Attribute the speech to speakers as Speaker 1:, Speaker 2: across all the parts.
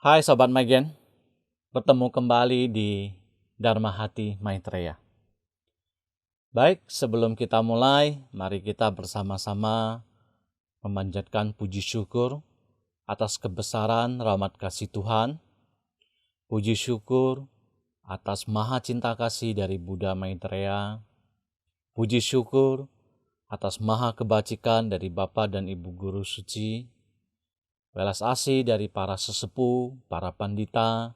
Speaker 1: Hai Sobat Magen, bertemu kembali di Dharma Hati Maitreya. Baik, sebelum kita mulai, mari kita bersama-sama memanjatkan puji syukur atas kebesaran rahmat kasih Tuhan. Puji syukur atas maha cinta kasih dari Buddha Maitreya. Puji syukur atas maha kebajikan dari Bapa dan Ibu Guru Suci. Welas asih dari para sesepuh, para pandita,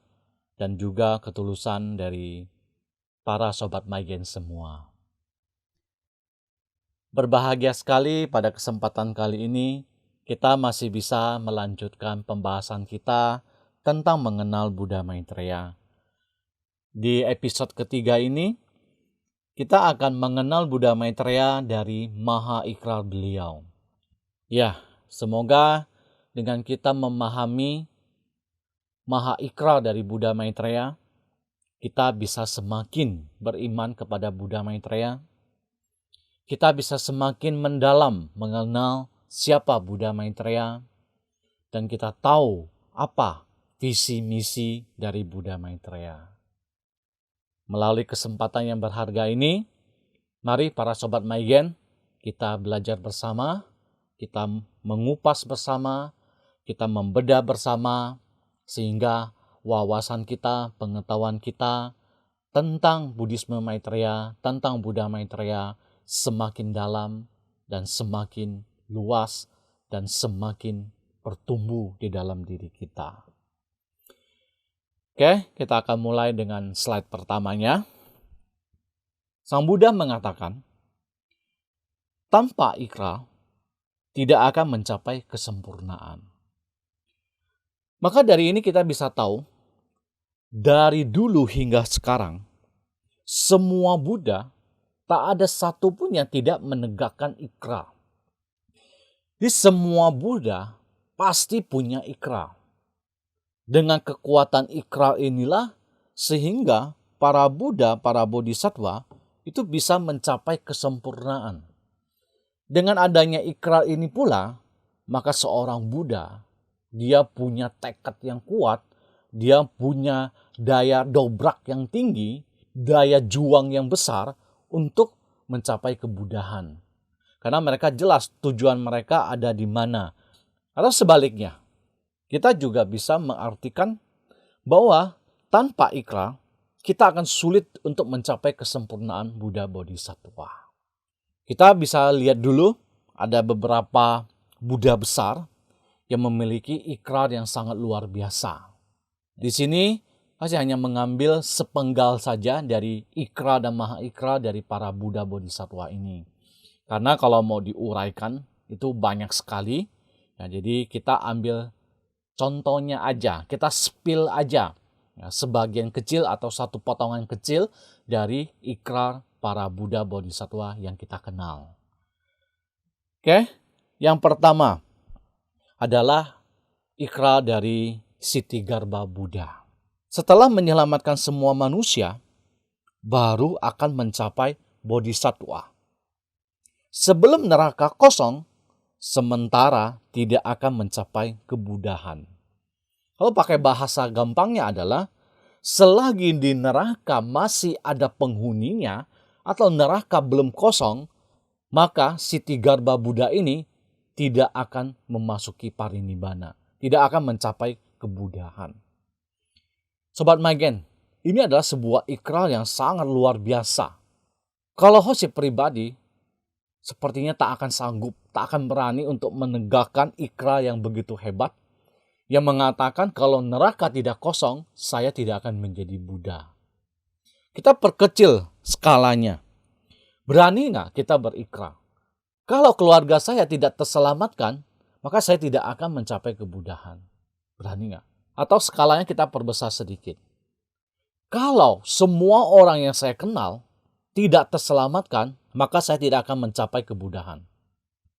Speaker 1: dan juga ketulusan dari para Sobat Magen semua. Berbahagia sekali pada kesempatan kali ini kita masih bisa melanjutkan pembahasan kita tentang mengenal Buddha Maitreya. Di episode ketiga ini kita akan mengenal Buddha Maitreya dari maha ikrar beliau. Ya, semoga dengan kita memahami maha ikrar dari Buddha Maitreya, kita bisa semakin beriman kepada Buddha Maitreya. Kita bisa semakin mendalam mengenal siapa Buddha Maitreya. Dan kita tahu apa visi misi dari Buddha Maitreya. Melalui kesempatan yang berharga ini, mari para Sobat Magen, kita belajar bersama, kita mengupas bersama, kita membedah bersama, sehingga wawasan kita, pengetahuan kita tentang Buddhisme Maitreya, tentang Buddha Maitreya semakin dalam dan semakin luas dan semakin bertumbuh di dalam diri kita. Oke, kita akan mulai dengan slide pertamanya. Sang Buddha mengatakan, tanpa ikrar tidak akan mencapai kesempurnaan. Maka dari ini kita bisa tahu, dari dulu hingga sekarang, semua Buddha tak ada satupun yang tidak menegakkan ikrar. Di semua Buddha pasti punya ikrar. Dengan kekuatan ikrar inilah sehingga para Buddha, para Bodhisattva itu bisa mencapai kesempurnaan. Dengan adanya ikrar ini pula, maka seorang Buddha dia punya tekad yang kuat, dia punya daya dobrak yang tinggi, daya juang yang besar untuk mencapai kebudahan. Karena mereka jelas tujuan mereka ada di mana. Atau sebaliknya, kita juga bisa mengartikan bahwa tanpa ikrar, kita akan sulit untuk mencapai kesempurnaan Buddha Bodhisattva. Kita bisa lihat dulu, ada beberapa Buddha besar yang memiliki ikrar yang sangat luar biasa. Di sini saya hanya mengambil sepenggal saja dari ikrar dan maha ikrar dari para Buddha Bodhisattva ini. Karena kalau mau diuraikan itu banyak sekali. Ya, jadi kita ambil contohnya aja, kita spill aja ya, sebagian kecil atau satu potongan kecil dari ikrar para Buddha Bodhisattva yang kita kenal. Oke, yang pertama adalah ikrar dari Ksitigarbha Buddha. Setelah menyelamatkan semua manusia, baru akan mencapai Bodhisattva. Sebelum neraka kosong, sementara tidak akan mencapai kebudahan. Kalau pakai bahasa gampangnya adalah, selagi di neraka masih ada penghuninya, atau neraka belum kosong, maka Ksitigarbha Buddha ini tidak akan memasuki parinibbana, tidak akan mencapai kebudahan. Sobat Magen, ini adalah sebuah ikrar yang sangat luar biasa. Kalau Hoshi pribadi, sepertinya tak akan sanggup, tak akan berani untuk menegakkan ikrar yang begitu hebat, yang mengatakan kalau neraka tidak kosong, saya tidak akan menjadi Buddha. Kita perkecil skalanya. Berani nggak kita berikrar? Kalau keluarga saya tidak terselamatkan, maka saya tidak akan mencapai kebudahan. Berani nggak? Atau skalanya kita perbesar sedikit. Kalau semua orang yang saya kenal tidak terselamatkan, maka saya tidak akan mencapai kebudahan.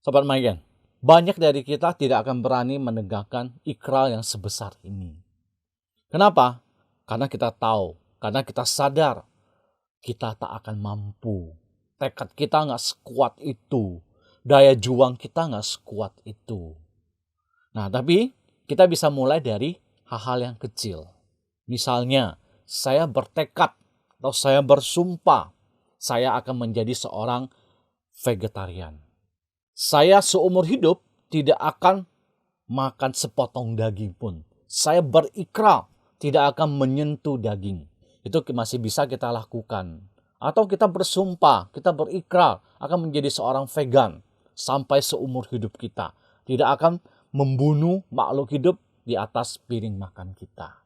Speaker 1: Sobat Magen, banyak dari kita tidak akan berani menegakkan ikrar yang sebesar ini. Kenapa? Karena kita tahu, karena kita sadar, kita tak akan mampu. Tekad kita nggak sekuat itu. Daya juang kita nggak sekuat itu. Nah, tapi kita bisa mulai dari hal-hal yang kecil. Misalnya, saya bertekad atau saya bersumpah, saya akan menjadi seorang vegetarian. Saya seumur hidup tidak akan makan sepotong daging pun. Saya berikrar tidak akan menyentuh daging. Itu masih bisa kita lakukan. Atau kita bersumpah, kita berikrar akan menjadi seorang vegan sampai seumur hidup kita. Tidak akan membunuh makhluk hidup di atas piring makan kita.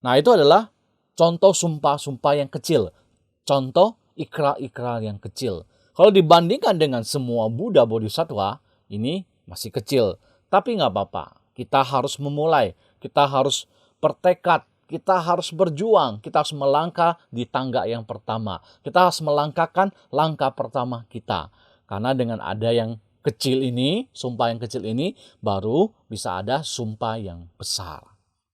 Speaker 1: Nah, itu adalah contoh sumpah-sumpah yang kecil. Contoh ikrar-ikrar yang kecil. Kalau dibandingkan dengan semua Buddha Bodhisattva, ini masih kecil. Tapi nggak apa-apa. Kita harus memulai. Kita harus bertekad. Kita harus berjuang. Kita harus melangkah di tangga yang pertama. Kita harus melangkahkan langkah pertama kita. Karena dengan ada yang kecil ini, sumpah yang kecil ini, baru bisa ada sumpah yang besar.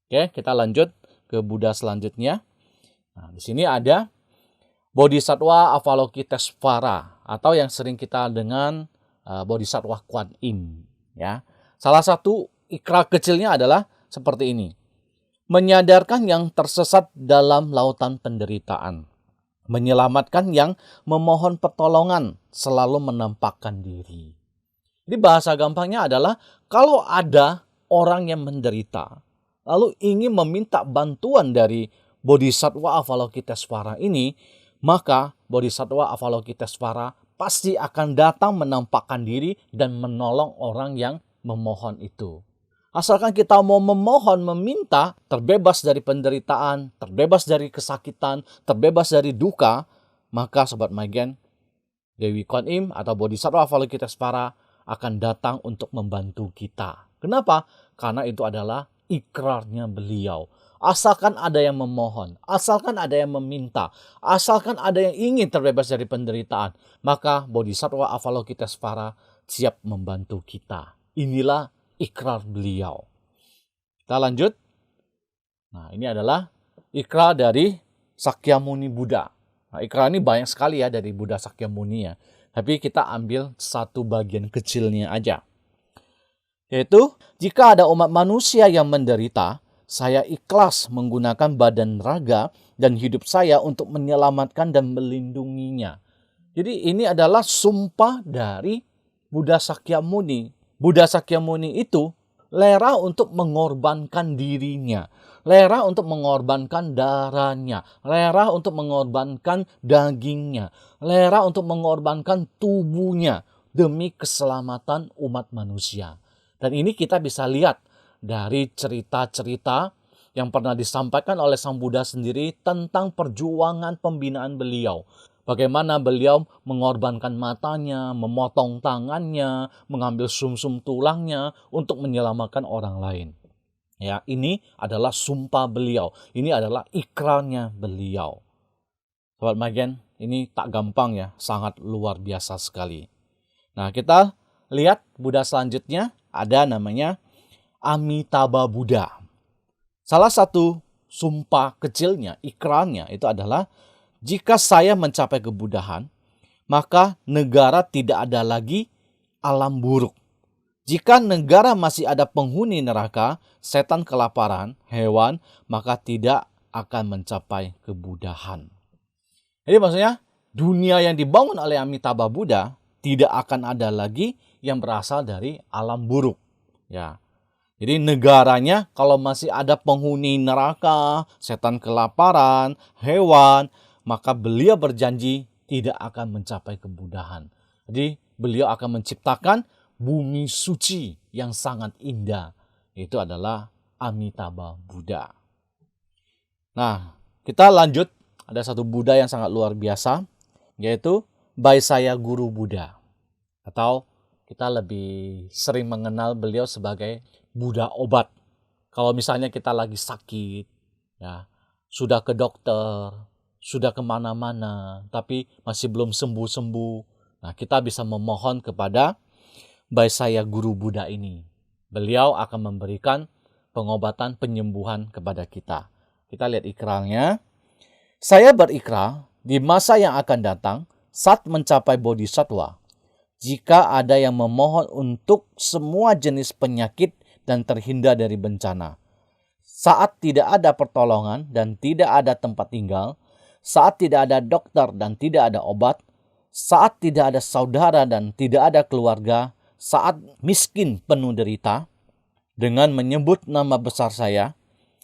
Speaker 1: Oke, kita lanjut ke Buddha selanjutnya. Nah, di sini ada Bodhisattva Avalokitesvara atau yang sering kita dengan Bodhisattva Kuan Yin. Ya, salah satu ikrar kecilnya adalah seperti ini: menyadarkan yang tersesat dalam lautan penderitaan, menyelamatkan yang memohon pertolongan, selalu menampakkan diri. Jadi bahasa gampangnya adalah kalau ada orang yang menderita, lalu ingin meminta bantuan dari Bodhisattva Avalokitesvara ini, maka Bodhisattva Avalokitesvara pasti akan datang menampakkan diri dan menolong orang yang memohon itu. Asalkan kita mau memohon, meminta, terbebas dari penderitaan, terbebas dari kesakitan, terbebas dari duka, maka Sobat Maigen, Dewi Kuan Im atau Bodhisattva Avalokitesvara akan datang untuk membantu kita. Kenapa? Karena itu adalah ikrarnya beliau. Asalkan ada yang memohon, asalkan ada yang meminta, asalkan ada yang ingin terbebas dari penderitaan, maka Bodhisattva Avalokitesvara siap membantu kita. Inilah ikrar beliau. Kita lanjut. Nah, ini adalah ikrar dari Sakyamuni Buddha. Nah, ikrar ini banyak sekali ya dari Buddha Sakyamuni ya. Tapi kita ambil satu bagian kecilnya aja. Yaitu, jika ada umat manusia yang menderita, saya ikhlas menggunakan badan raga dan hidup saya untuk menyelamatkan dan melindunginya. Jadi ini adalah sumpah dari Buddha Sakyamuni. Buddha Sakyamuni itu rela untuk mengorbankan dirinya, rela untuk mengorbankan darahnya, rela untuk mengorbankan dagingnya, rela untuk mengorbankan tubuhnya demi keselamatan umat manusia. Dan ini kita bisa lihat dari cerita-cerita yang pernah disampaikan oleh Sang Buddha sendiri tentang perjuangan pembinaan beliau. Bagaimana beliau mengorbankan matanya, memotong tangannya, mengambil sumsum tulangnya untuk menyelamatkan orang lain. Ya, ini adalah sumpah beliau. Ini adalah ikrarnya beliau. Sobat Maigen, ini tak gampang ya, sangat luar biasa sekali. Nah, kita lihat Buddha selanjutnya ada namanya Amitabha Buddha. Salah satu sumpah kecilnya, ikrarnya itu adalah, jika saya mencapai kebudahan, maka negara tidak ada lagi alam buruk. Jika negara masih ada penghuni neraka, setan kelaparan, hewan, maka tidak akan mencapai kebudahan. Jadi maksudnya, dunia yang dibangun oleh Amitabha Buddha tidak akan ada lagi yang berasal dari alam buruk. Ya. Jadi negaranya kalau masih ada penghuni neraka, setan kelaparan, hewan, maka beliau berjanji tidak akan mencapai kebudahan. Jadi beliau akan menciptakan bumi suci yang sangat indah. Itu adalah Amitabha Buddha. Nah, kita lanjut. Ada satu Buddha yang sangat luar biasa, yaitu Vaisaya Guru Buddha. Atau kita lebih sering mengenal beliau sebagai Buddha obat. Kalau misalnya kita lagi sakit, ya, sudah ke dokter, sudah kemana-mana, tapi masih belum sembuh-sembuh. Nah, kita bisa memohon kepada Vaisaya Guru Buddha ini. Beliau akan memberikan pengobatan penyembuhan kepada kita. Kita lihat ikrarnya. Saya berikrar di masa yang akan datang, saat mencapai bodhisattva, jika ada yang memohon untuk semua jenis penyakit dan terhindar dari bencana, saat tidak ada pertolongan dan tidak ada tempat tinggal, saat tidak ada dokter dan tidak ada obat, saat tidak ada saudara dan tidak ada keluarga, saat miskin penuh derita, dengan menyebut nama besar saya,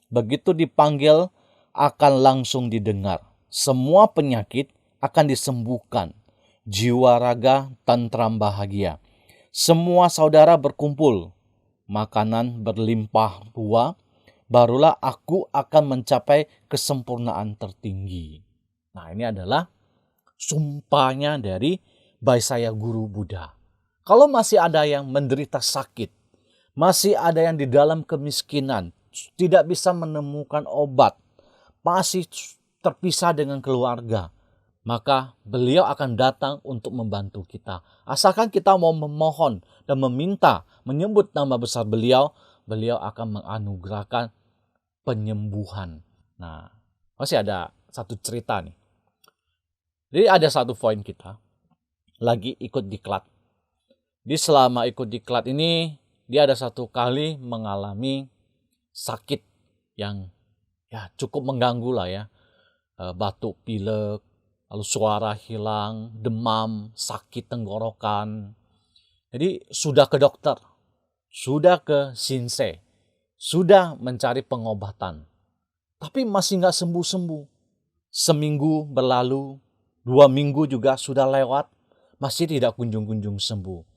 Speaker 1: begitu dipanggil akan langsung didengar. Semua penyakit akan disembuhkan. Jiwa raga tentram bahagia. Semua saudara berkumpul. Makanan berlimpah ruah. Barulah aku akan mencapai kesempurnaan tertinggi. Nah, ini adalah sumpahnya dari Baisaya Guru Buddha. Kalau masih ada yang menderita sakit, masih ada yang di dalam kemiskinan, tidak bisa menemukan obat, masih terpisah dengan keluarga, maka beliau akan datang untuk membantu kita. Asalkan kita mau memohon dan meminta, menyebut nama besar beliau, beliau akan menganugerahkan penyembuhan. Nah, masih ada satu cerita nih. Jadi ada satu poin kita lagi ikut diklat. Di selama ikut diklat ini, dia ada satu kali mengalami sakit yang cukup mengganggu lah ya. Batuk pilek, lalu suara hilang, demam, sakit tenggorokan. Jadi sudah ke dokter, sudah ke shinsei, sudah mencari pengobatan. Tapi masih nggak sembuh-sembuh. Seminggu berlalu, 2 minggu juga sudah lewat, masih tidak kunjung-kunjung sembuh.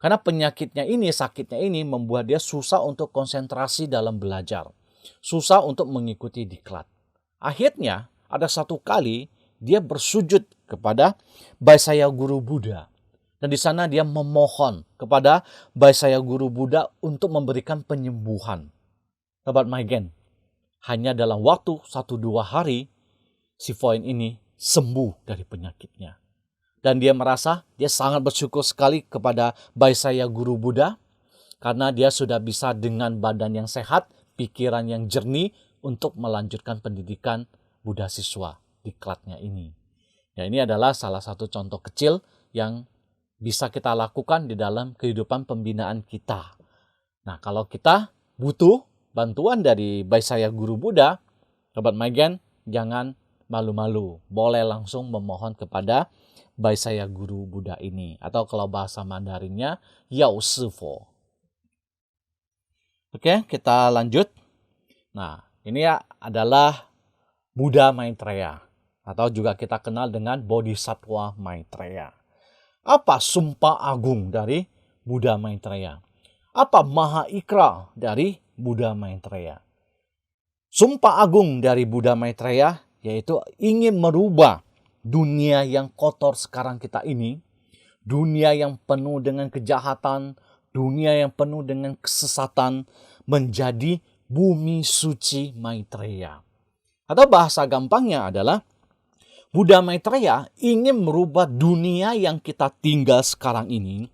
Speaker 1: Karena penyakitnya ini, sakitnya ini membuat dia susah untuk konsentrasi dalam belajar. Susah untuk mengikuti diklat. Akhirnya ada satu kali dia bersujud kepada Baisaya Guru Buddha. Dan di sana dia memohon kepada Baisaya Guru Buddha untuk memberikan penyembuhan. Sobat Maigen, hanya dalam waktu 1-2 hari, si Foin ini sembuh dari penyakitnya. Dan dia merasa dia sangat bersyukur sekali kepada Baisaya Guru Buddha karena dia sudah bisa dengan badan yang sehat, pikiran yang jernih untuk melanjutkan pendidikan Buddha siswa diklatnya ini. Ya, ini adalah salah satu contoh kecil yang bisa kita lakukan di dalam kehidupan pembinaan kita. Nah, kalau kita butuh bantuan dari Baisaya Guru Buddha, Sobat Maigen, jangan malu-malu. Boleh langsung memohon kepada Baisaya Guru Buddha ini. Atau kalau bahasa Mandarinnya, Yao Sifo. Oke, kita lanjut. Nah, ini adalah Buddha Maitreya. Atau juga kita kenal dengan Bodhisattva Maitreya. Apa sumpah agung dari Buddha Maitreya? Apa maha ikra dari Buddha Maitreya? Sumpah agung dari Buddha Maitreya yaitu ingin merubah dunia yang kotor sekarang kita ini, dunia yang penuh dengan kejahatan, dunia yang penuh dengan kesesatan, menjadi bumi suci Maitreya. Atau bahasa gampangnya adalah Buddha Maitreya ingin merubah dunia yang kita tinggal sekarang ini,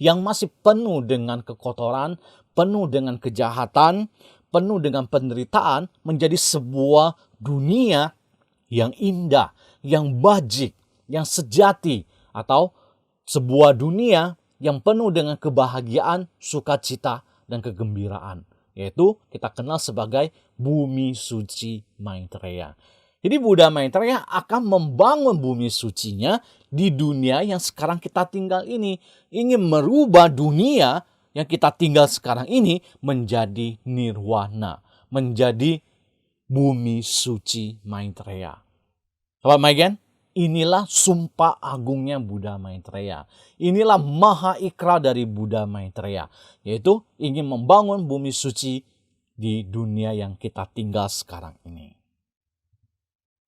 Speaker 1: yang masih penuh dengan kekotoran, penuh dengan kejahatan, penuh dengan penderitaan, menjadi sebuah dunia yang indah, yang bajik, yang sejati, atau sebuah dunia yang penuh dengan kebahagiaan, sukacita, dan kegembiraan. Yaitu kita kenal sebagai bumi suci Maitreya. Jadi Buddha Maitreya akan membangun bumi sucinya di dunia yang sekarang kita tinggal ini. Ingin merubah dunia yang kita tinggal sekarang ini menjadi nirwana, menjadi bumi suci Maitreya. Sobat Maigen, inilah sumpah agungnya Buddha Maitreya. Inilah maha ikra dari Buddha Maitreya, yaitu ingin membangun bumi suci di dunia yang kita tinggal sekarang ini.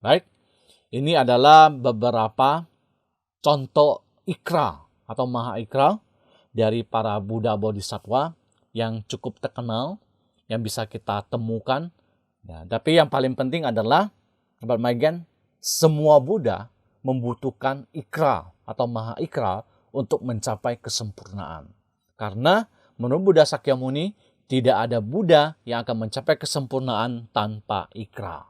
Speaker 1: Baik, ini adalah beberapa contoh ikra atau maha ikra dari para Buddha Bodhisattva yang cukup terkenal, yang bisa kita temukan. Ya, tapi yang paling penting adalah, Sobat Maigen, semua Buddha membutuhkan ikra atau maha ikra untuk mencapai kesempurnaan. Karena menurut Buddha Sakyamuni, tidak ada Buddha yang akan mencapai kesempurnaan tanpa ikra.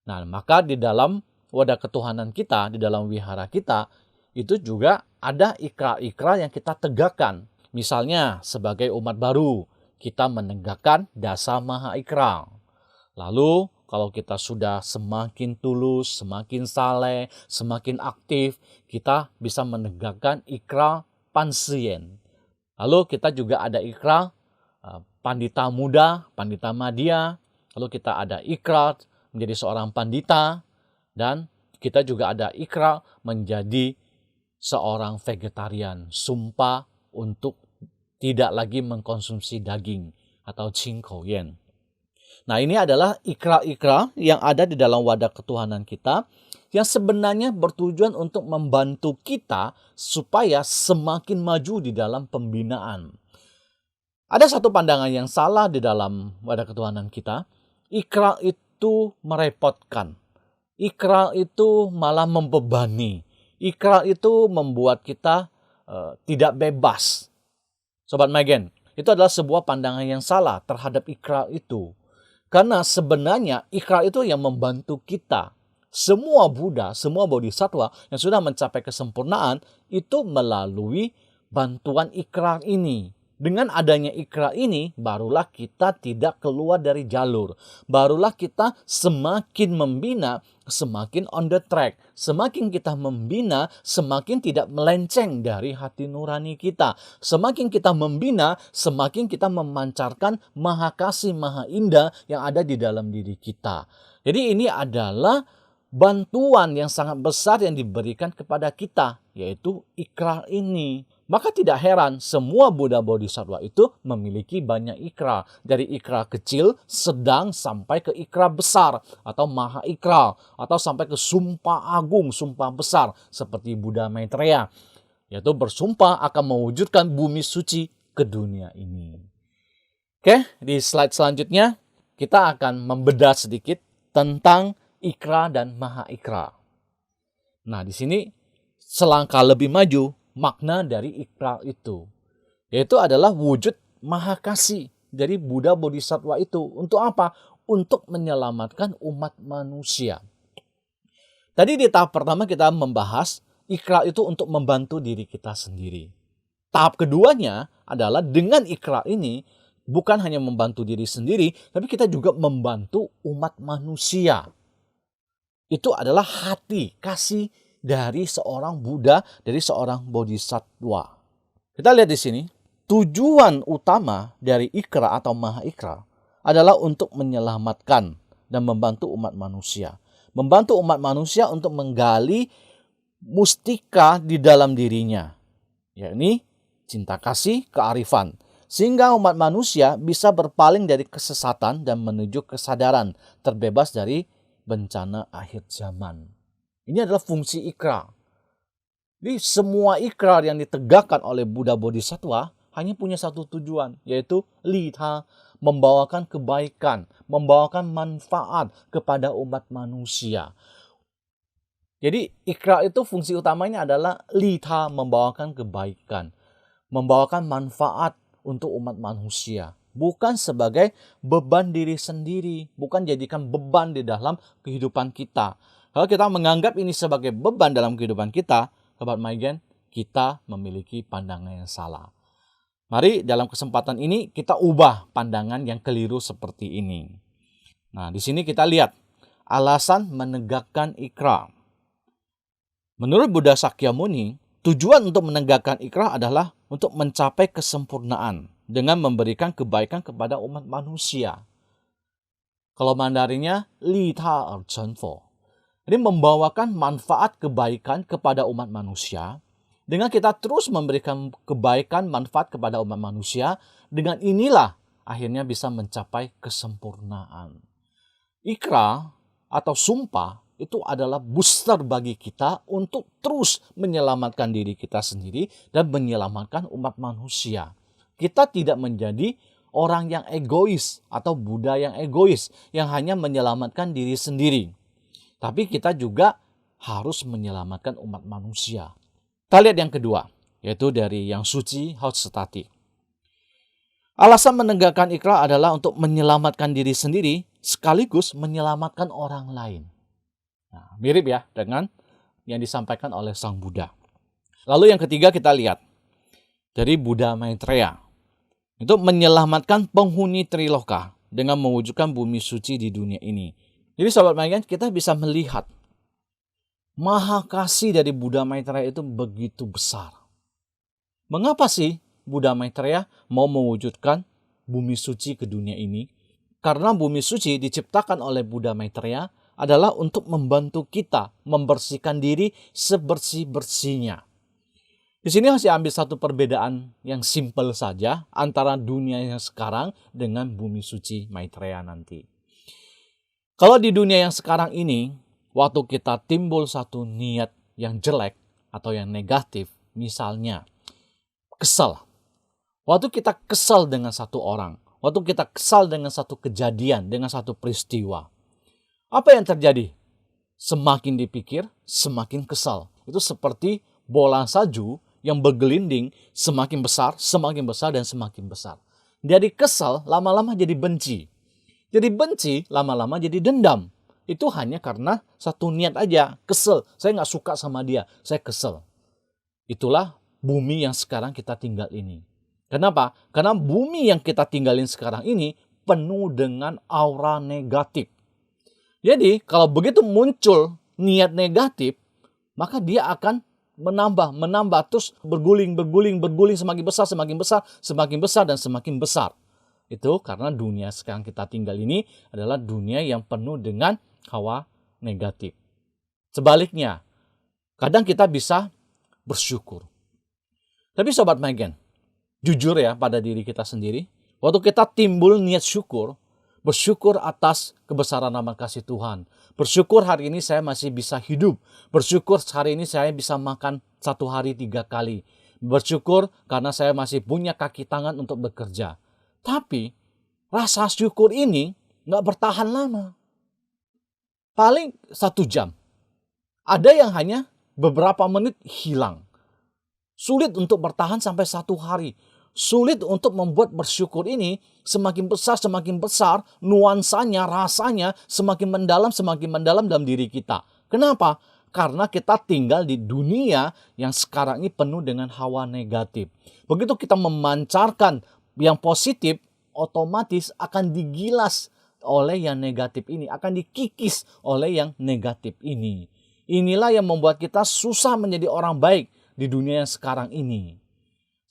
Speaker 1: Nah, maka di dalam wadah ketuhanan kita, di dalam wihara kita, itu juga ada ikra-ikra yang kita tegakkan. Misalnya sebagai umat baru, kita menegakkan dasa maha ikra. Lalu kalau kita sudah semakin tulus, semakin saleh, semakin aktif, kita bisa menegakkan ikrar pansien. Lalu kita juga ada ikrar pandita muda, pandita madya. Lalu kita ada ikrar menjadi seorang pandita. Dan kita juga ada ikrar menjadi seorang vegetarian. Sumpah untuk tidak lagi mengkonsumsi daging atau qingkou yan. Nah, ini adalah ikrar-ikrar yang ada di dalam wadah ketuhanan kita yang sebenarnya bertujuan untuk membantu kita supaya semakin maju di dalam pembinaan. Ada satu pandangan yang salah di dalam wadah ketuhanan kita. Ikrar itu merepotkan. Ikrar itu malah membebani. Ikrar itu membuat kita tidak bebas. Sobat Megen, itu adalah sebuah pandangan yang salah terhadap ikrar itu. Karena sebenarnya ikrar itu yang membantu kita. Semua Buddha, semua Bodhisattva yang sudah mencapai kesempurnaan itu melalui bantuan ikrar ini. Dengan adanya ikrar ini, barulah kita tidak keluar dari jalur. Barulah kita semakin membina, semakin on the track. Semakin kita membina, semakin tidak melenceng dari hati nurani kita. Semakin kita membina, semakin kita memancarkan maha kasih, maha indah yang ada di dalam diri kita. Jadi ini adalah bantuan yang sangat besar yang diberikan kepada kita, yaitu ikrar ini. Maka tidak heran semua Buddha Bodhisattva itu memiliki banyak ikrar. Dari ikrar kecil, sedang, sampai ke ikrar besar atau maha ikrar. Atau sampai ke sumpah agung, sumpah besar seperti Buddha Maitreya. Yaitu bersumpah akan mewujudkan bumi suci ke dunia ini. Oke, di slide selanjutnya kita akan membedah sedikit tentang ikrar dan maha ikrar. Nah, di sini selangkah lebih maju makna dari ikrar itu, yaitu adalah wujud maha kasih dari Buddha Bodhisattva itu. Untuk apa? Untuk menyelamatkan umat manusia. Tadi di tahap pertama kita membahas ikrar itu untuk membantu diri kita sendiri. Tahap keduanya adalah dengan ikrar ini bukan hanya membantu diri sendiri, tapi kita juga membantu umat manusia. Itu adalah hati kasih dari seorang Buddha, dari seorang Bodhisattva. Kita lihat di sini, tujuan utama dari ikrar atau maha ikrar adalah untuk menyelamatkan dan membantu umat manusia. Membantu umat manusia untuk menggali mustika di dalam dirinya, yakni cinta kasih, kearifan. Sehingga umat manusia bisa berpaling dari kesesatan dan menuju kesadaran, terbebas dari bencana akhir zaman. Ini adalah fungsi ikrar. Jadi semua ikrar yang ditegakkan oleh Buddha Bodhisattva hanya punya satu tujuan, yaitu litha, membawakan kebaikan, membawakan manfaat kepada umat manusia. Jadi ikrar itu fungsi utamanya adalah litha, membawakan kebaikan, membawakan manfaat untuk umat manusia. Bukan sebagai beban diri sendiri, bukan jadikan beban di dalam kehidupan kita. Kalau kita menganggap ini sebagai beban dalam kehidupan kita, Sobat Maigen, kita memiliki pandangan yang salah. Mari dalam kesempatan ini kita ubah pandangan yang keliru seperti ini. Nah, di sini kita lihat alasan menegakkan ikrar. Menurut Buddha Sakyamuni, tujuan untuk menegakkan ikrar adalah untuk mencapai kesempurnaan dengan memberikan kebaikan kepada umat manusia. Kalau Mandarinnya, li ta er chen fo. Jadi membawakan manfaat kebaikan kepada umat manusia. Dengan kita terus memberikan kebaikan, manfaat kepada umat manusia, dengan inilah akhirnya bisa mencapai kesempurnaan. Ikrar atau sumpah itu adalah booster bagi kita untuk terus menyelamatkan diri kita sendiri dan menyelamatkan umat manusia. Kita tidak menjadi orang yang egois atau Buddha yang egois yang hanya menyelamatkan diri sendiri. Tapi kita juga harus menyelamatkan umat manusia. Kita lihat yang kedua, yaitu dari Yang Suci Hautsetati. Alasan menegakkan ikrar adalah untuk menyelamatkan diri sendiri sekaligus menyelamatkan orang lain. Nah, mirip ya dengan yang disampaikan oleh Sang Buddha. Lalu yang ketiga kita lihat dari Buddha Maitreya. Itu menyelamatkan penghuni Triloka. dengan mewujudkan bumi suci di dunia ini. Jadi Sobat Mayan, kita bisa melihat maha kasih dari Buddha Maitreya itu begitu besar. Mengapa sih Buddha Maitreya mau mewujudkan bumi suci ke dunia ini? Karena bumi suci diciptakan oleh Buddha Maitreya adalah untuk membantu kita membersihkan diri sebersih-bersihnya. Di sini masih ambil satu perbedaan yang simpel saja antara dunia yang sekarang dengan bumi suci Maitreya nanti. Kalau di dunia yang sekarang ini, waktu kita timbul satu niat yang jelek atau yang negatif, misalnya kesal. Waktu kita kesal dengan satu orang, waktu kita kesal dengan satu kejadian, dengan satu peristiwa, apa yang terjadi? Semakin dipikir, semakin kesal. Itu seperti bola salju yang bergelinding semakin besar, dan semakin besar. Dari kesal, lama-lama jadi benci. Jadi benci, lama-lama jadi dendam. Itu hanya karena satu niat aja, kesel. Saya nggak suka sama dia, saya kesel. Itulah bumi yang sekarang kita tinggal ini. Kenapa? Karena bumi yang kita tinggalin sekarang ini penuh dengan aura negatif. Jadi kalau begitu muncul niat negatif, maka dia akan menambah, terus berguling, semakin besar, dan semakin besar. Itu karena dunia sekarang kita tinggal ini adalah dunia yang penuh dengan hawa negatif. Sebaliknya, kadang kita bisa bersyukur. Tapi Sobat Magen, jujur ya pada diri kita sendiri, waktu kita timbul niat syukur, bersyukur atas kebesaran nama kasih Tuhan. Bersyukur hari ini saya masih bisa hidup. Bersyukur hari ini saya bisa makan 1 hari 3 kali. Bersyukur karena saya masih punya kaki tangan untuk bekerja. Tapi rasa syukur ini nggak bertahan lama. Paling 1 jam. Ada yang hanya beberapa menit hilang. Sulit untuk bertahan sampai 1 hari. Sulit untuk membuat bersyukur ini semakin besar, nuansanya, rasanya semakin mendalam dalam diri kita. Kenapa? Karena kita tinggal di dunia yang sekarang ini penuh dengan hawa negatif. Begitu kita memancarkan yang positif, otomatis akan digilas oleh yang negatif ini, akan dikikis oleh yang negatif ini. Inilah yang membuat kita susah menjadi orang baik di dunia yang sekarang ini.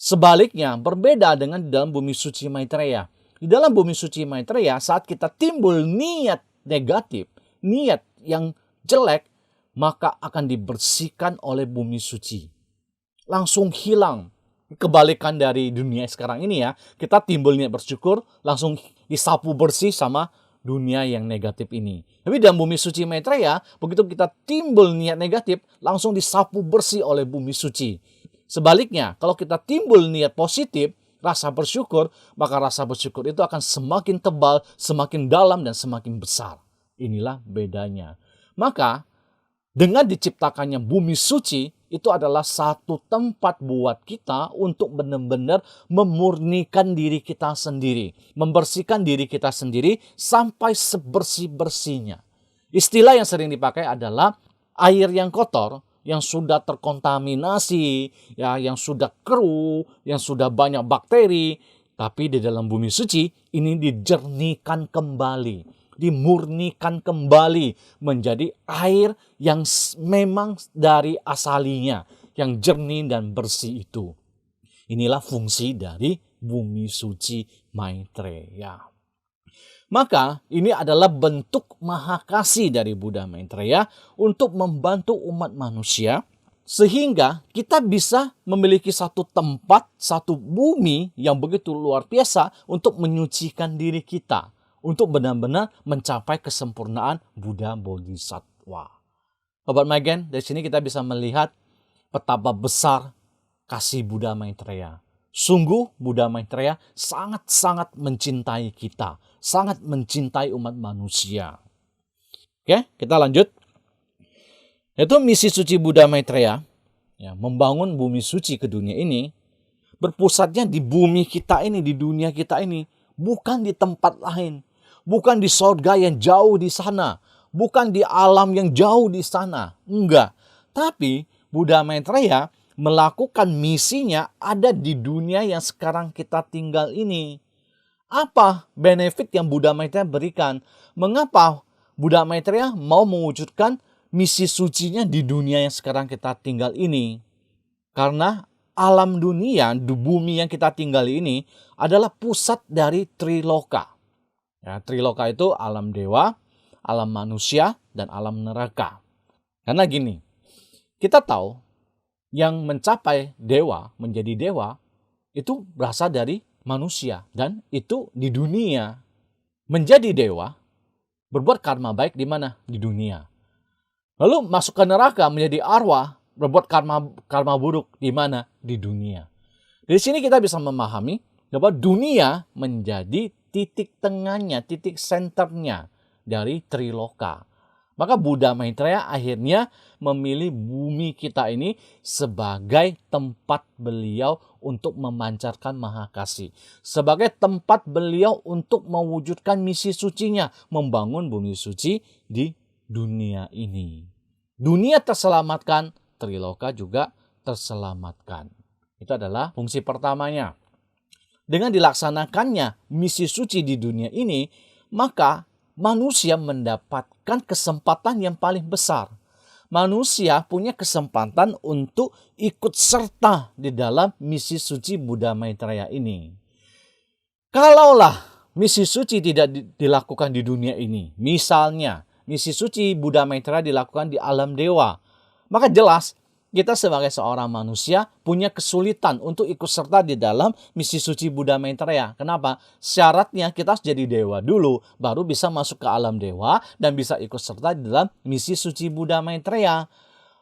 Speaker 1: Sebaliknya, berbeda dengan di dalam bumi suci Maitreya. Di dalam bumi suci Maitreya, saat kita timbul niat negatif, niat yang jelek, maka akan dibersihkan oleh bumi suci. Langsung hilang. Kebalikan dari dunia sekarang ini ya, kita timbul niat bersyukur, langsung disapu bersih sama dunia yang negatif ini. Tapi dalam bumi suci Maitreya, begitu kita timbul niat negatif, langsung disapu bersih oleh bumi suci. Sebaliknya, kalau kita timbul niat positif, rasa bersyukur, maka rasa bersyukur itu akan semakin tebal, semakin dalam, dan semakin besar. Inilah bedanya. Maka, dengan diciptakannya bumi suci, itu adalah satu tempat buat kita untuk benar-benar memurnikan diri kita sendiri. Membersihkan diri kita sendiri sampai sebersih-bersihnya. Istilah yang sering dipakai adalah air yang kotor, yang sudah terkontaminasi, ya, yang sudah keruh, yang sudah banyak bakteri. Tapi di dalam bumi suci, ini dijernihkan kembali, dimurnikan kembali menjadi air yang memang dari asalinya, yang jernih dan bersih itu. Inilah fungsi dari bumi suci Maitreya. Maka ini adalah bentuk maha kasih dari Buddha Maitreya untuk membantu umat manusia sehingga kita bisa memiliki satu tempat, satu bumi yang begitu luar biasa untuk menyucikan diri kita, untuk benar-benar mencapai kesempurnaan Buddha Bodhisattva. Sobat Magen, dari sini kita bisa melihat betapa besar kasih Buddha Maitreya. Sungguh Buddha Maitreya sangat-sangat mencintai kita, sangat mencintai umat manusia. Oke, kita lanjut. Yaitu misi suci Buddha Maitreya, ya, membangun bumi suci ke dunia ini, berpusatnya di bumi kita ini, di dunia kita ini, bukan di tempat lain, bukan di surga yang jauh di sana, bukan di alam yang jauh di sana, enggak. Tapi Buddha Maitreya melakukan misinya ada di dunia yang sekarang kita tinggal ini. Apa benefit yang Buddha Maitreya berikan? Mengapa Buddha Maitreya mau mewujudkan misi sucinya di dunia yang sekarang kita tinggal ini? Karena alam dunia, di bumi yang kita tinggal ini adalah pusat dari Triloka. Ya, Triloka itu alam dewa, alam manusia, dan alam neraka. Karena gini, kita tahu yang mencapai dewa, menjadi dewa, itu berasal dari manusia. Dan itu di dunia. Menjadi dewa, berbuat karma baik di mana? Di dunia. Lalu masuk ke neraka menjadi arwah, berbuat karma buruk di mana? Di dunia. Dari sini kita bisa memahami bahwa dunia menjadi titik tengahnya, titik senternya dari Triloka. Maka Buddha Maitreya akhirnya memilih bumi kita ini sebagai tempat beliau untuk memancarkan mahakasih. Sebagai tempat beliau untuk mewujudkan misi sucinya, membangun bumi suci di dunia ini. Dunia terselamatkan, Triloka juga terselamatkan. Itu adalah fungsi pertamanya. Dengan dilaksanakannya misi suci di dunia ini, maka manusia mendapatkan kesempatan yang paling besar. Manusia punya kesempatan untuk ikut serta di dalam misi suci Buddha Maitreya ini. Kalaulah misi suci tidak dilakukan di dunia ini, misalnya misi suci Buddha Maitreya dilakukan di alam dewa, maka jelas kita sebagai seorang manusia punya kesulitan untuk ikut serta di dalam misi suci Buddha Maitreya. Kenapa? Syaratnya kita harus jadi dewa dulu, baru bisa masuk ke alam dewa dan bisa ikut serta di dalam misi suci Buddha Maitreya.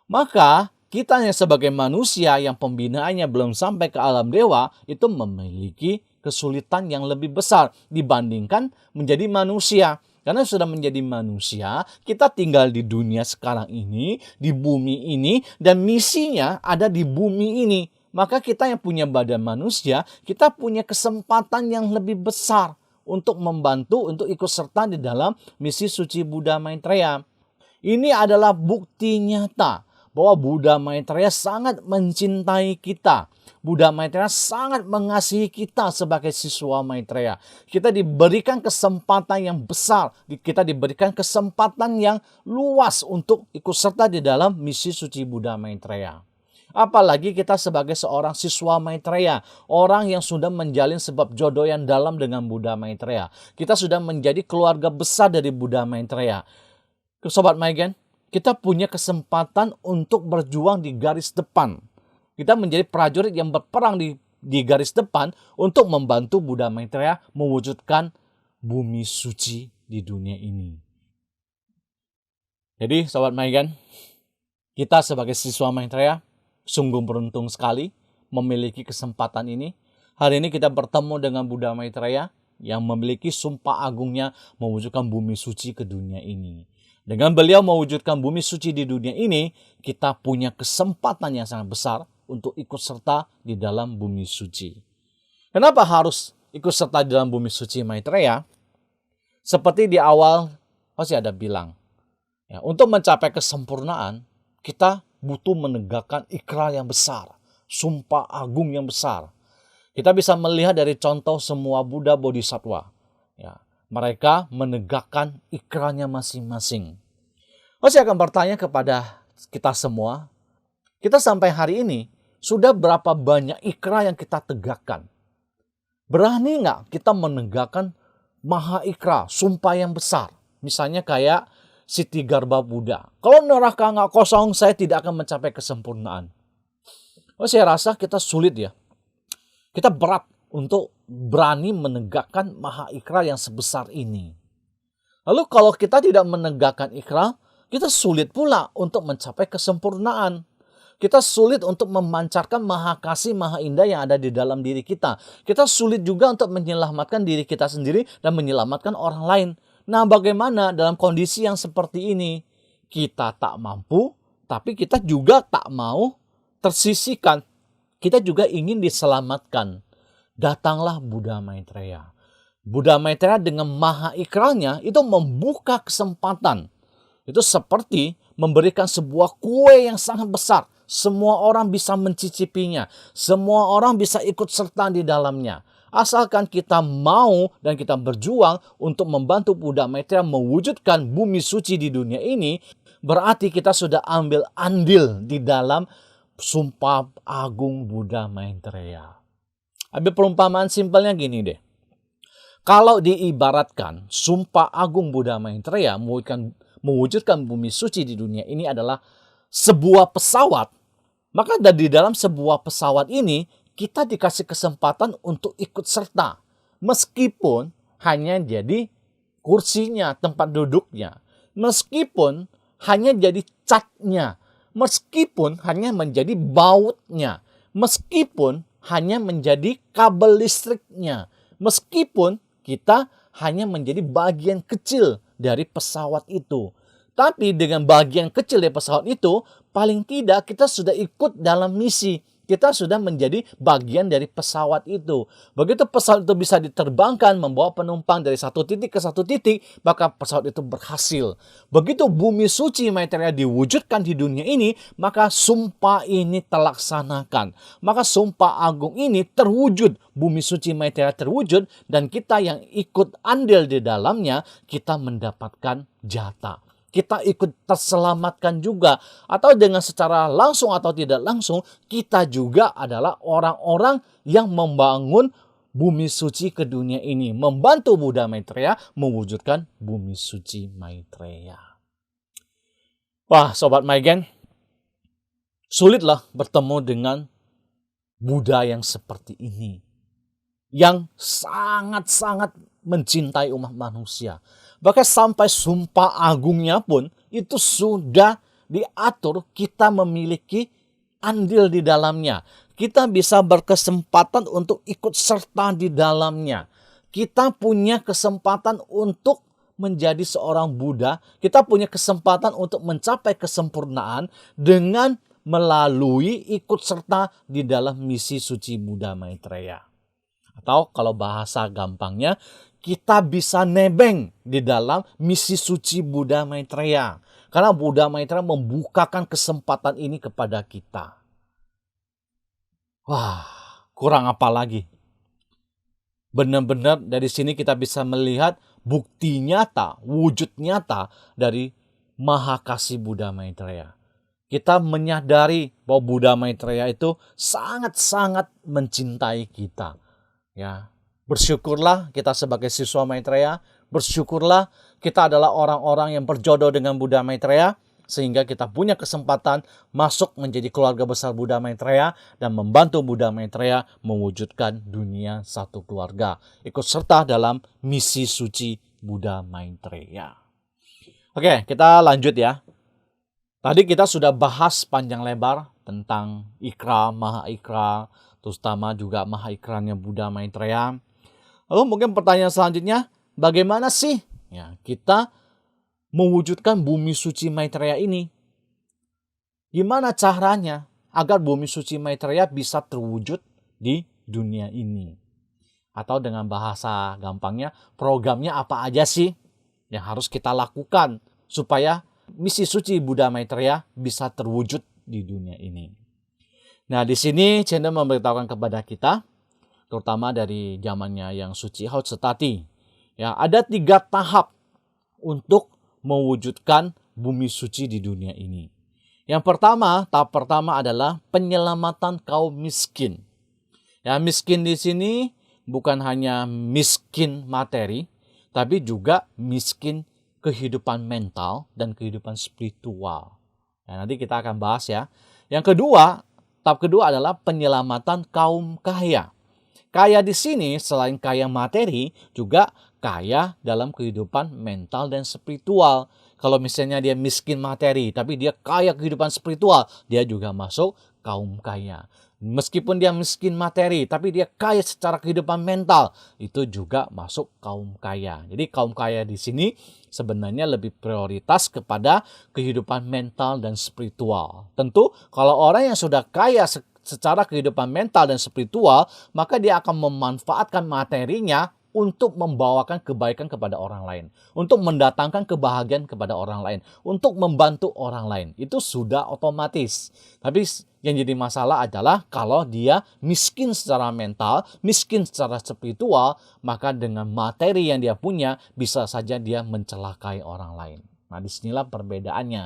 Speaker 1: Maka kita yang sebagai manusia yang pembinaannya belum sampai ke alam dewa, itu memiliki kesulitan yang lebih besar dibandingkan menjadi manusia. Karena sudah menjadi manusia, kita tinggal di dunia sekarang ini, di bumi ini, dan misinya ada di bumi ini. Maka kita yang punya badan manusia, kita punya kesempatan yang lebih besar untuk membantu, untuk ikut serta di dalam misi suci Buddha Maitreya. Ini adalah bukti nyata bahwa Buddha Maitreya sangat mencintai kita. Buddha Maitreya sangat mengasihi kita sebagai siswa Maitreya. Kita diberikan kesempatan yang besar, kita diberikan kesempatan yang luas untuk ikut serta di dalam misi suci Buddha Maitreya. Apalagi kita sebagai seorang siswa Maitreya, orang yang sudah menjalin sebab jodoh yang dalam dengan Buddha Maitreya. Kita sudah menjadi keluarga besar dari Buddha Maitreya. Sobat Maigen, kita punya kesempatan untuk berjuang di garis depan. Kita menjadi prajurit yang berperang di garis depan untuk membantu Buddha Maitreya mewujudkan bumi suci di dunia ini. Jadi Sobat Maigen, kita sebagai siswa Maitreya sungguh beruntung sekali memiliki kesempatan ini. Hari ini kita bertemu dengan Buddha Maitreya yang memiliki sumpah agungnya mewujudkan bumi suci ke dunia ini. Dengan beliau mewujudkan bumi suci di dunia ini, kita punya kesempatan yang sangat besar untuk ikut serta di dalam bumi suci. Kenapa harus ikut serta di dalam bumi suci Maitreya? Seperti di awal pasti ada bilang, ya, untuk mencapai kesempurnaan, kita butuh menegakkan ikrar yang besar, sumpah agung yang besar. Kita bisa melihat dari contoh semua Buddha Bodhisattva. Ya, mereka menegakkan ikrarnya masing-masing. Saya akan bertanya kepada kita semua, kita sampai hari ini sudah berapa banyak ikrar yang kita tegakkan? Berani nggak kita menegakkan maha ikrar, sumpah yang besar? Misalnya kayak Siti Garba Buddha. Kalau neraka nggak kosong, saya tidak akan mencapai kesempurnaan. Saya rasa kita sulit ya. Kita berat untuk berani menegakkan maha ikrar yang sebesar ini. Lalu kalau kita tidak menegakkan ikrar, kita sulit pula untuk mencapai kesempurnaan. Kita sulit untuk memancarkan maha kasih, maha indah yang ada di dalam diri kita. Kita sulit juga untuk menyelamatkan diri kita sendiri dan menyelamatkan orang lain. Nah, bagaimana dalam kondisi yang seperti ini? Kita tak mampu, tapi kita juga tak mau tersisihkan. Kita juga ingin diselamatkan. Datanglah Buddha Maitreya. Buddha Maitreya dengan maha ikrarnya itu membuka kesempatan. Itu seperti memberikan sebuah kue yang sangat besar, Semua orang bisa mencicipinya. Semua orang bisa ikut serta di dalamnya. Asalkan kita mau dan kita berjuang untuk membantu Buddha Maitreya mewujudkan bumi suci di dunia ini, berarti kita sudah ambil andil di dalam Sumpah Agung Buddha Maitreya. Ambil perumpamaan simpelnya gini deh. Kalau diibaratkan Sumpah Agung Buddha Maitreya mewujudkan bumi suci di dunia ini adalah sebuah pesawat, maka di dalam sebuah pesawat ini kita dikasih kesempatan untuk ikut serta. Meskipun hanya jadi kursinya, tempat duduknya. Meskipun hanya jadi catnya. Meskipun hanya menjadi bautnya. Meskipun hanya menjadi kabel listriknya. Meskipun kita hanya menjadi bagian kecil dari pesawat itu. Tapi dengan bagian kecil dari pesawat itu, paling tidak kita sudah ikut dalam misi. Kita sudah menjadi bagian dari pesawat itu. Begitu pesawat itu bisa diterbangkan, membawa penumpang dari satu titik ke satu titik, maka pesawat itu berhasil. Begitu bumi suci Maitreya diwujudkan di dunia ini, maka sumpah ini terlaksanakan. Maka sumpah agung ini terwujud. Bumi suci Maitreya terwujud, dan kita yang ikut andil di dalamnya, kita mendapatkan jatah. Kita ikut terselamatkan juga. Atau dengan secara langsung atau tidak langsung, kita juga adalah orang-orang yang membangun bumi suci ke dunia ini. Membantu Buddha Maitreya mewujudkan bumi suci Maitreya. Wah, Sobat Maigen, sulitlah bertemu dengan Buddha yang seperti ini. Yang sangat-sangat mencintai umat manusia. Bahkan sampai sumpah agungnya pun itu sudah diatur, kita memiliki andil di dalamnya. Kita bisa berkesempatan untuk ikut serta di dalamnya. Kita punya kesempatan untuk menjadi seorang Buddha. Kita punya kesempatan untuk mencapai kesempurnaan dengan melalui ikut serta di dalam misi suci Buddha Maitreya. Atau kalau bahasa gampangnya, kita bisa nebeng di dalam misi suci Buddha Maitreya. Karena Buddha Maitreya membukakan kesempatan ini kepada kita. Wah, kurang apa lagi? Benar-benar dari sini kita bisa melihat bukti nyata, wujud nyata dari Maha Kasih Buddha Maitreya. Kita menyadari bahwa Buddha Maitreya itu sangat-sangat mencintai kita. Ya, bersyukurlah kita sebagai siswa Maitreya, bersyukurlah kita adalah orang-orang yang berjodoh dengan Buddha Maitreya, sehingga kita punya kesempatan masuk menjadi keluarga besar Buddha Maitreya dan membantu Buddha Maitreya mewujudkan dunia satu keluarga. Ikut serta dalam misi suci Buddha Maitreya. Oke, kita lanjut ya. Tadi kita sudah bahas panjang lebar tentang Ikra, Maha Ikra, terutama juga Maha Ikranya Buddha Maitreya. Lalu mungkin pertanyaan selanjutnya, bagaimana sih ya kita mewujudkan bumi suci Maitreya ini? Gimana caranya agar bumi suci Maitreya bisa terwujud di dunia ini? Atau dengan bahasa gampangnya, programnya apa aja sih yang harus kita lakukan supaya misi suci Buddha Maitreya bisa terwujud di dunia ini? Nah, di sini channel memberitahukan kepada kita, terutama dari zamannya yang suci Hautsetati, ya, ada 3 tahap untuk mewujudkan bumi suci di dunia ini. Yang pertama, tahap pertama adalah penyelamatan kaum miskin. Ya, miskin di sini bukan hanya miskin materi, tapi juga miskin kehidupan mental dan kehidupan spiritual. Ya, nanti kita akan bahas ya. Yang kedua, tahap kedua adalah penyelamatan kaum kaya. Kaya di sini selain kaya materi, juga kaya dalam kehidupan mental dan spiritual. Kalau misalnya dia miskin materi, tapi dia kaya kehidupan spiritual, dia juga masuk kaum kaya. Meskipun dia miskin materi, tapi dia kaya secara kehidupan mental, itu juga masuk kaum kaya. Jadi kaum kaya di sini sebenarnya lebih prioritas kepada kehidupan mental dan spiritual. Tentu kalau orang yang sudah kaya secara kehidupan mental dan spiritual, maka dia akan memanfaatkan materinya untuk membawakan kebaikan kepada orang lain, untuk mendatangkan kebahagiaan kepada orang lain, untuk membantu orang lain. Itu sudah otomatis. Tapi yang jadi masalah adalah kalau dia miskin secara mental, miskin secara spiritual, maka dengan materi yang dia punya bisa saja dia mencelakai orang lain. Nah, disinilah perbedaannya.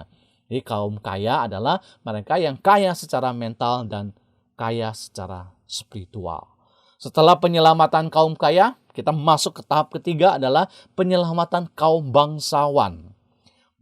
Speaker 1: Jadi kaum kaya adalah mereka yang kaya secara mental dan kaya secara spiritual. Setelah penyelamatan kaum kaya, kita masuk ke tahap ketiga adalah penyelamatan kaum bangsawan.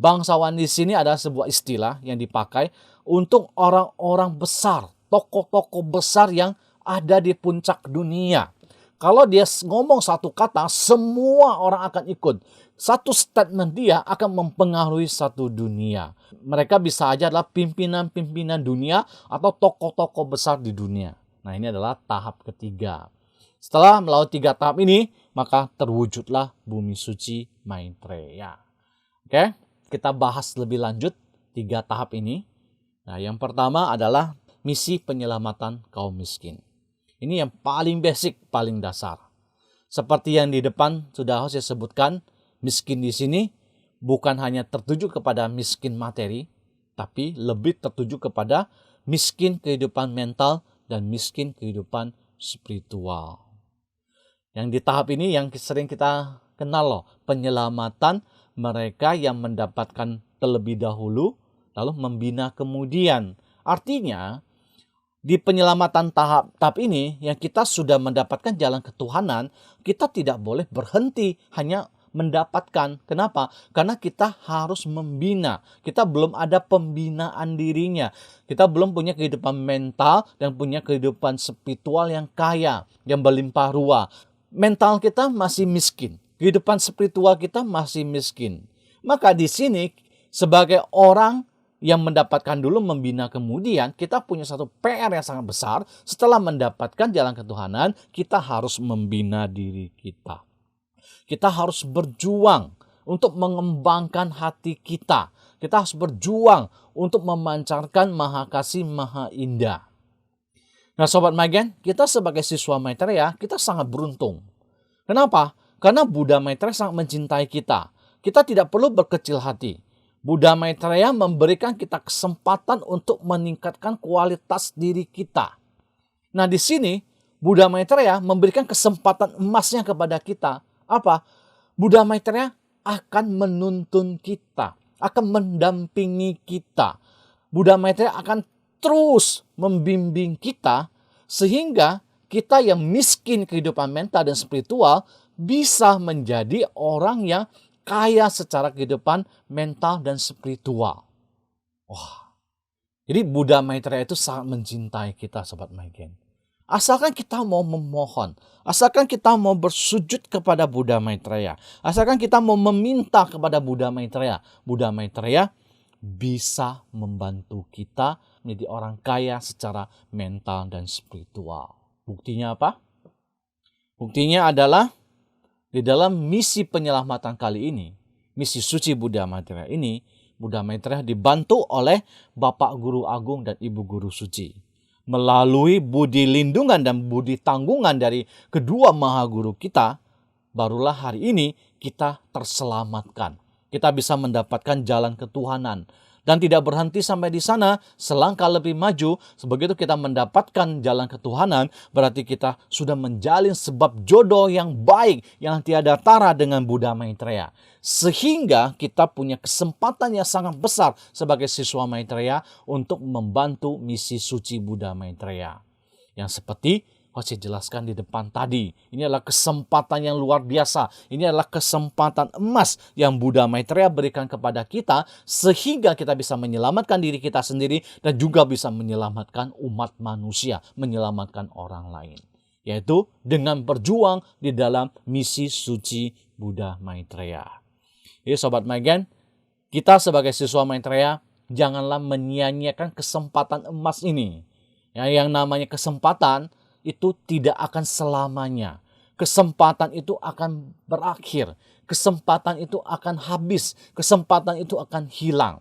Speaker 1: Bangsawan di sini adalah sebuah istilah yang dipakai untuk orang-orang besar, tokoh-tokoh besar yang ada di puncak dunia. Kalau dia ngomong satu kata, semua orang akan ikut. Satu statement dia akan mempengaruhi satu dunia. Mereka bisa aja adalah pimpinan-pimpinan dunia atau tokoh-tokoh besar di dunia. Nah, ini adalah tahap ketiga. Setelah melalui 3 tahap ini, maka terwujudlah bumi suci Maitreya. Oke, kita bahas lebih lanjut 3 tahap ini. Nah, yang pertama adalah misi penyelamatan kaum miskin. Ini yang paling basic, paling dasar. Seperti yang di depan sudah saya sebutkan, miskin di sini bukan hanya tertuju kepada miskin materi, tapi lebih tertuju kepada miskin kehidupan mental dan miskin kehidupan spiritual. Yang di tahap ini yang sering kita kenal loh, penyelamatan mereka yang mendapatkan terlebih dahulu, lalu membina kemudian. Artinya, di penyelamatan tahap ini yang kita sudah mendapatkan jalan ketuhanan, kita tidak boleh berhenti hanya mendapatkan. Kenapa? Karena kita harus membina. Kita belum ada pembinaan dirinya. Kita belum punya kehidupan mental dan punya kehidupan spiritual yang kaya, yang berlimpah ruah. Mental kita masih miskin. Kehidupan spiritual kita masih miskin. Maka di sini sebagai orang yang mendapatkan dulu membina kemudian, kita punya satu PR yang sangat besar. Setelah mendapatkan jalan ketuhanan, kita harus membina diri kita. Kita harus berjuang untuk mengembangkan hati kita. Kita harus berjuang untuk memancarkan maha kasih, maha indah. Nah, Sobat Magen, kita sebagai siswa Maitreya, kita sangat beruntung. Kenapa? Karena Buddha Maitreya sangat mencintai kita. Kita tidak perlu berkecil hati. Buddha Maitreya memberikan kita kesempatan untuk meningkatkan kualitas diri kita. Nah, di sini Buddha Maitreya memberikan kesempatan emasnya kepada kita. Apa? Buddha Maitreya akan menuntun kita, akan mendampingi kita. Buddha Maitreya akan terus membimbing kita sehingga kita yang miskin kehidupan mental dan spiritual bisa menjadi orang yang kaya secara kehidupan mental dan spiritual. Wah. Jadi Buddha Maitreya itu sangat mencintai kita, Sobat Magen. Asalkan kita mau memohon, asalkan kita mau bersujud kepada Buddha Maitreya, asalkan kita mau meminta kepada Buddha Maitreya bisa membantu kita menjadi orang kaya secara mental dan spiritual. Buktinya apa? Buktinya adalah di dalam misi penyelamatan kali ini, misi suci Buddha Maitreya ini, Buddha Maitreya dibantu oleh Bapak Guru Agung dan Ibu Guru Suci. Melalui budi lindungan dan budi tanggungan dari kedua maha guru kita, barulah hari ini kita terselamatkan. Kita bisa mendapatkan jalan ketuhanan. Dan tidak berhenti sampai di sana, selangkah lebih maju, sebegitu kita mendapatkan jalan ketuhanan, berarti kita sudah menjalin sebab jodoh yang baik, yang tiada tara dengan Buddha Maitreya. Sehingga kita punya kesempatan yang sangat besar sebagai siswa Maitreya untuk membantu misi suci Buddha Maitreya. Yang seperti saya jelaskan di depan tadi, ini adalah kesempatan yang luar biasa. Ini adalah kesempatan emas yang Buddha Maitreya berikan kepada kita sehingga kita bisa menyelamatkan diri kita sendiri dan juga bisa menyelamatkan umat manusia, menyelamatkan orang lain. Yaitu dengan berjuang di dalam misi suci Buddha Maitreya. Jadi Sobat Magen, kita sebagai siswa Maitreya janganlah menyia-nyiakan kesempatan emas ini. Yang namanya kesempatan itu tidak akan selamanya. Kesempatan itu akan berakhir. Kesempatan itu akan habis. Kesempatan itu akan hilang.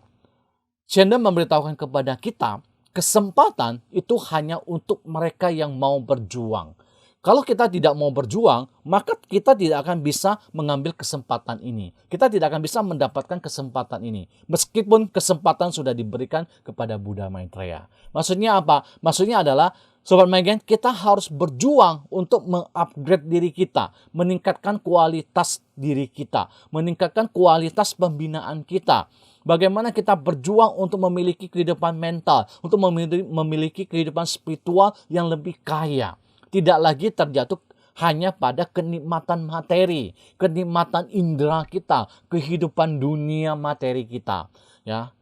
Speaker 1: Chandra memberitahukan kepada kita, kesempatan itu hanya untuk mereka yang mau berjuang. Kalau kita tidak mau berjuang, maka kita tidak akan bisa mengambil kesempatan ini. Kita tidak akan bisa mendapatkan kesempatan ini. Meskipun kesempatan sudah diberikan kepada Buddha Maitreya. Maksudnya apa? Maksudnya adalah, Sobat Maigen, kita harus berjuang untuk mengupgrade diri kita, meningkatkan kualitas diri kita, meningkatkan kualitas pembinaan kita. Bagaimana kita berjuang untuk memiliki kehidupan mental, untuk memiliki kehidupan spiritual yang lebih kaya. Tidak lagi terjatuh hanya pada kenikmatan materi, kenikmatan indera kita, kehidupan dunia materi kita. Ya,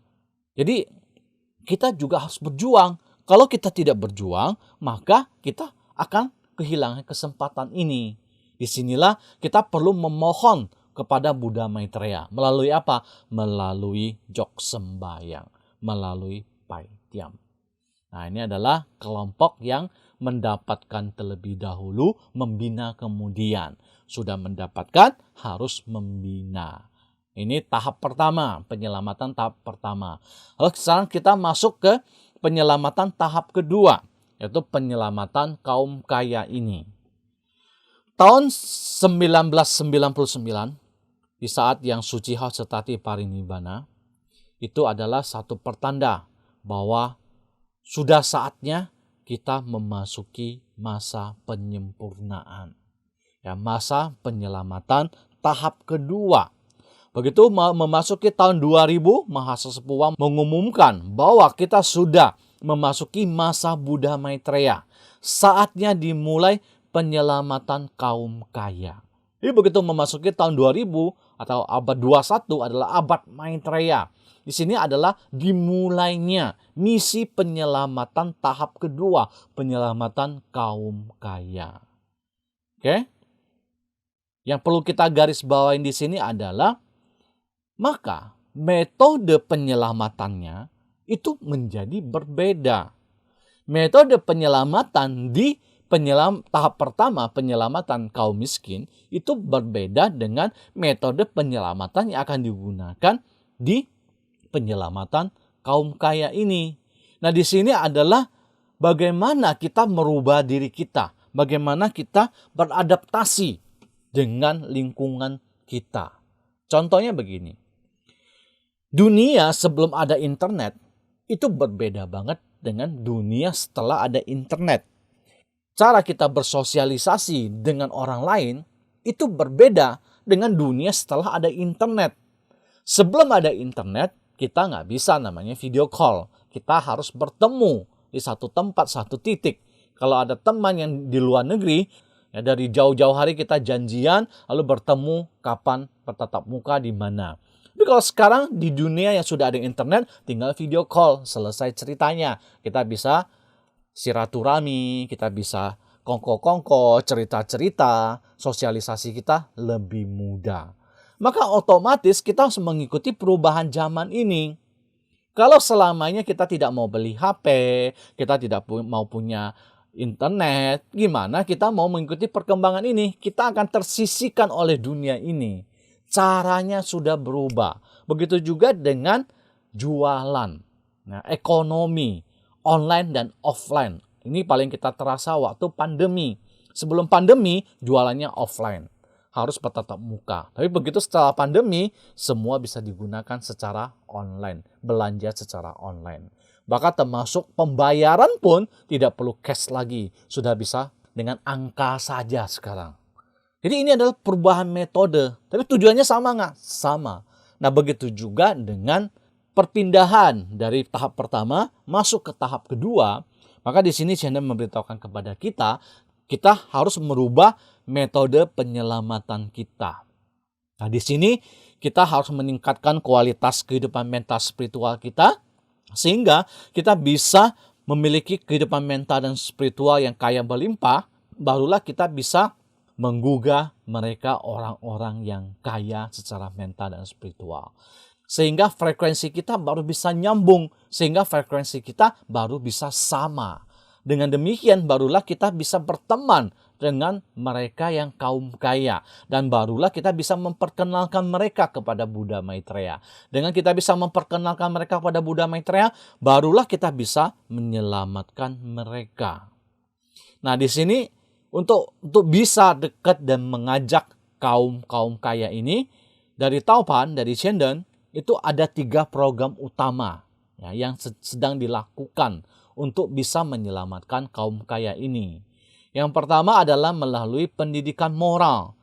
Speaker 1: jadi kita juga harus berjuang. Kalau kita tidak berjuang, maka kita akan kehilangan kesempatan ini. Disinilah kita perlu memohon kepada Buddha Maitreya. Melalui apa? Melalui jok sembayang, melalui paitiam. Nah, ini adalah kelompok yang mendapatkan terlebih dahulu, membina kemudian. Sudah mendapatkan, harus membina. Ini tahap pertama, penyelamatan tahap pertama. Lalu sekarang kita masuk ke penyelamatan tahap kedua, yaitu penyelamatan kaum kaya ini. Tahun 1999, di saat yang Suciho Setati Parinibbana, itu adalah satu pertanda bahwa sudah saatnya kita memasuki masa penyempurnaan. Ya, masa penyelamatan tahap kedua. Begitu memasuki tahun 2000, Mahasa Sepuh mengumumkan bahwa kita sudah memasuki masa Buddha Maitreya. Saatnya dimulai penyelamatan kaum kaya. Jadi begitu memasuki tahun 2000 atau abad 21 adalah abad Maitreya. Di sini adalah dimulainya misi penyelamatan tahap kedua, penyelamatan kaum kaya. Oke? Yang perlu kita garis bawain di sini adalah, maka metode penyelamatannya itu menjadi berbeda. Metode penyelamatan di tahap pertama, penyelamatan kaum miskin, itu berbeda dengan metode penyelamatan yang akan digunakan di penyelamatan kaum kaya ini. Nah, di sini adalah bagaimana kita merubah diri kita, bagaimana kita beradaptasi dengan lingkungan kita. Contohnya begini, dunia sebelum ada internet itu berbeda banget dengan dunia setelah ada internet. Cara kita bersosialisasi dengan orang lain itu berbeda dengan dunia setelah ada internet. Sebelum ada internet, kita nggak bisa namanya video call. Kita harus bertemu di satu tempat, satu titik. Kalau ada teman yang di luar negeri, ya dari jauh-jauh hari kita janjian, lalu bertemu kapan, bertatap muka di mana. Tapi kalau sekarang di dunia yang sudah ada internet, tinggal video call, selesai ceritanya. Kita bisa silaturahmi, kita bisa kongko-kongko, cerita-cerita, sosialisasi kita lebih mudah. Maka otomatis kita harus mengikuti perubahan zaman ini. Kalau selamanya kita tidak mau beli HP, kita tidak mau punya internet, gimana kita mau mengikuti perkembangan ini? Kita akan tersisihkan oleh dunia ini. Caranya sudah berubah. Begitu juga dengan jualan, nah, ekonomi, online dan offline. Ini paling kita terasa waktu pandemi. Sebelum pandemi, jualannya offline. Harus bertatap muka. Tapi begitu setelah pandemi, semua bisa digunakan secara online. Belanja secara online. Bahkan termasuk pembayaran pun tidak perlu cash lagi. Sudah bisa dengan angka saja sekarang. Jadi ini adalah perubahan metode. Tapi tujuannya sama nggak? Sama. Nah, begitu juga dengan perpindahan dari tahap pertama masuk ke tahap kedua. Maka di sini channel memberitahukan kepada kita, kita harus merubah metode penyelamatan kita. Nah, di sini kita harus meningkatkan kualitas kehidupan mental spiritual kita, sehingga kita bisa memiliki kehidupan mental dan spiritual yang kaya berlimpah. Barulah kita bisa menggugah mereka orang-orang yang kaya secara mental dan spiritual. Sehingga frekuensi kita baru bisa nyambung, sehingga frekuensi kita baru bisa sama. Dengan demikian barulah kita bisa berteman dengan mereka yang kaum kaya. Dan barulah kita bisa memperkenalkan mereka kepada Buddha Maitreya. Dengan kita bisa memperkenalkan mereka kepada Buddha Maitreya, barulah kita bisa menyelamatkan mereka. Nah, di sini untuk bisa dekat dan mengajak kaum kaya ini, dari Taupan, dari Shandong, itu ada 3 program utama ya, yang sedang dilakukan untuk bisa menyelamatkan kaum kaya ini. Yang pertama adalah melalui pendidikan moral.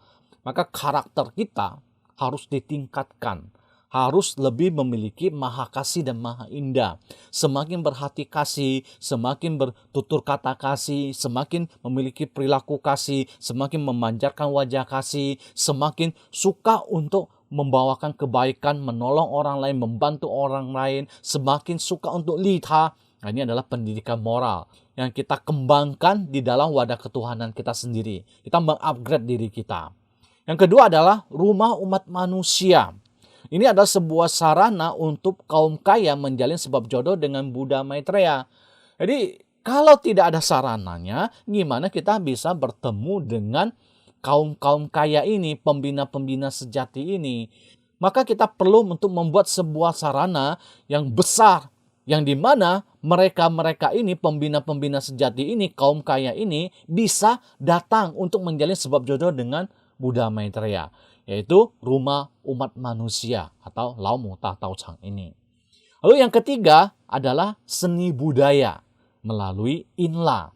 Speaker 1: Maka karakter kita harus ditingkatkan, harus lebih memiliki maha kasih dan maha indah. Semakin berhati kasih, semakin bertutur kata kasih, semakin memiliki perilaku kasih, semakin memancarkan wajah kasih, semakin suka untuk membawakan kebaikan, menolong orang lain, membantu orang lain, semakin suka untuk lita. Nah, ini adalah pendidikan moral yang kita kembangkan di dalam wadah ketuhanan kita sendiri. Kita mengupgrade diri kita. Yang kedua adalah rumah umat manusia. Ini adalah sebuah sarana untuk kaum kaya menjalin sebab jodoh dengan Buddha Maitreya. Jadi kalau tidak ada sarananya, gimana kita bisa bertemu dengan kaum kaya ini, pembina-pembina sejati ini? Maka kita perlu untuk membuat sebuah sarana yang besar, yang dimana mereka ini, pembina-pembina sejati ini, kaum kaya ini bisa datang untuk menjalin sebab jodoh dengan Buddha Maitreya, yaitu rumah umat manusia atau Lao Mu Ta Tau Chang ini. Lalu yang ketiga adalah seni budaya melalui Inla.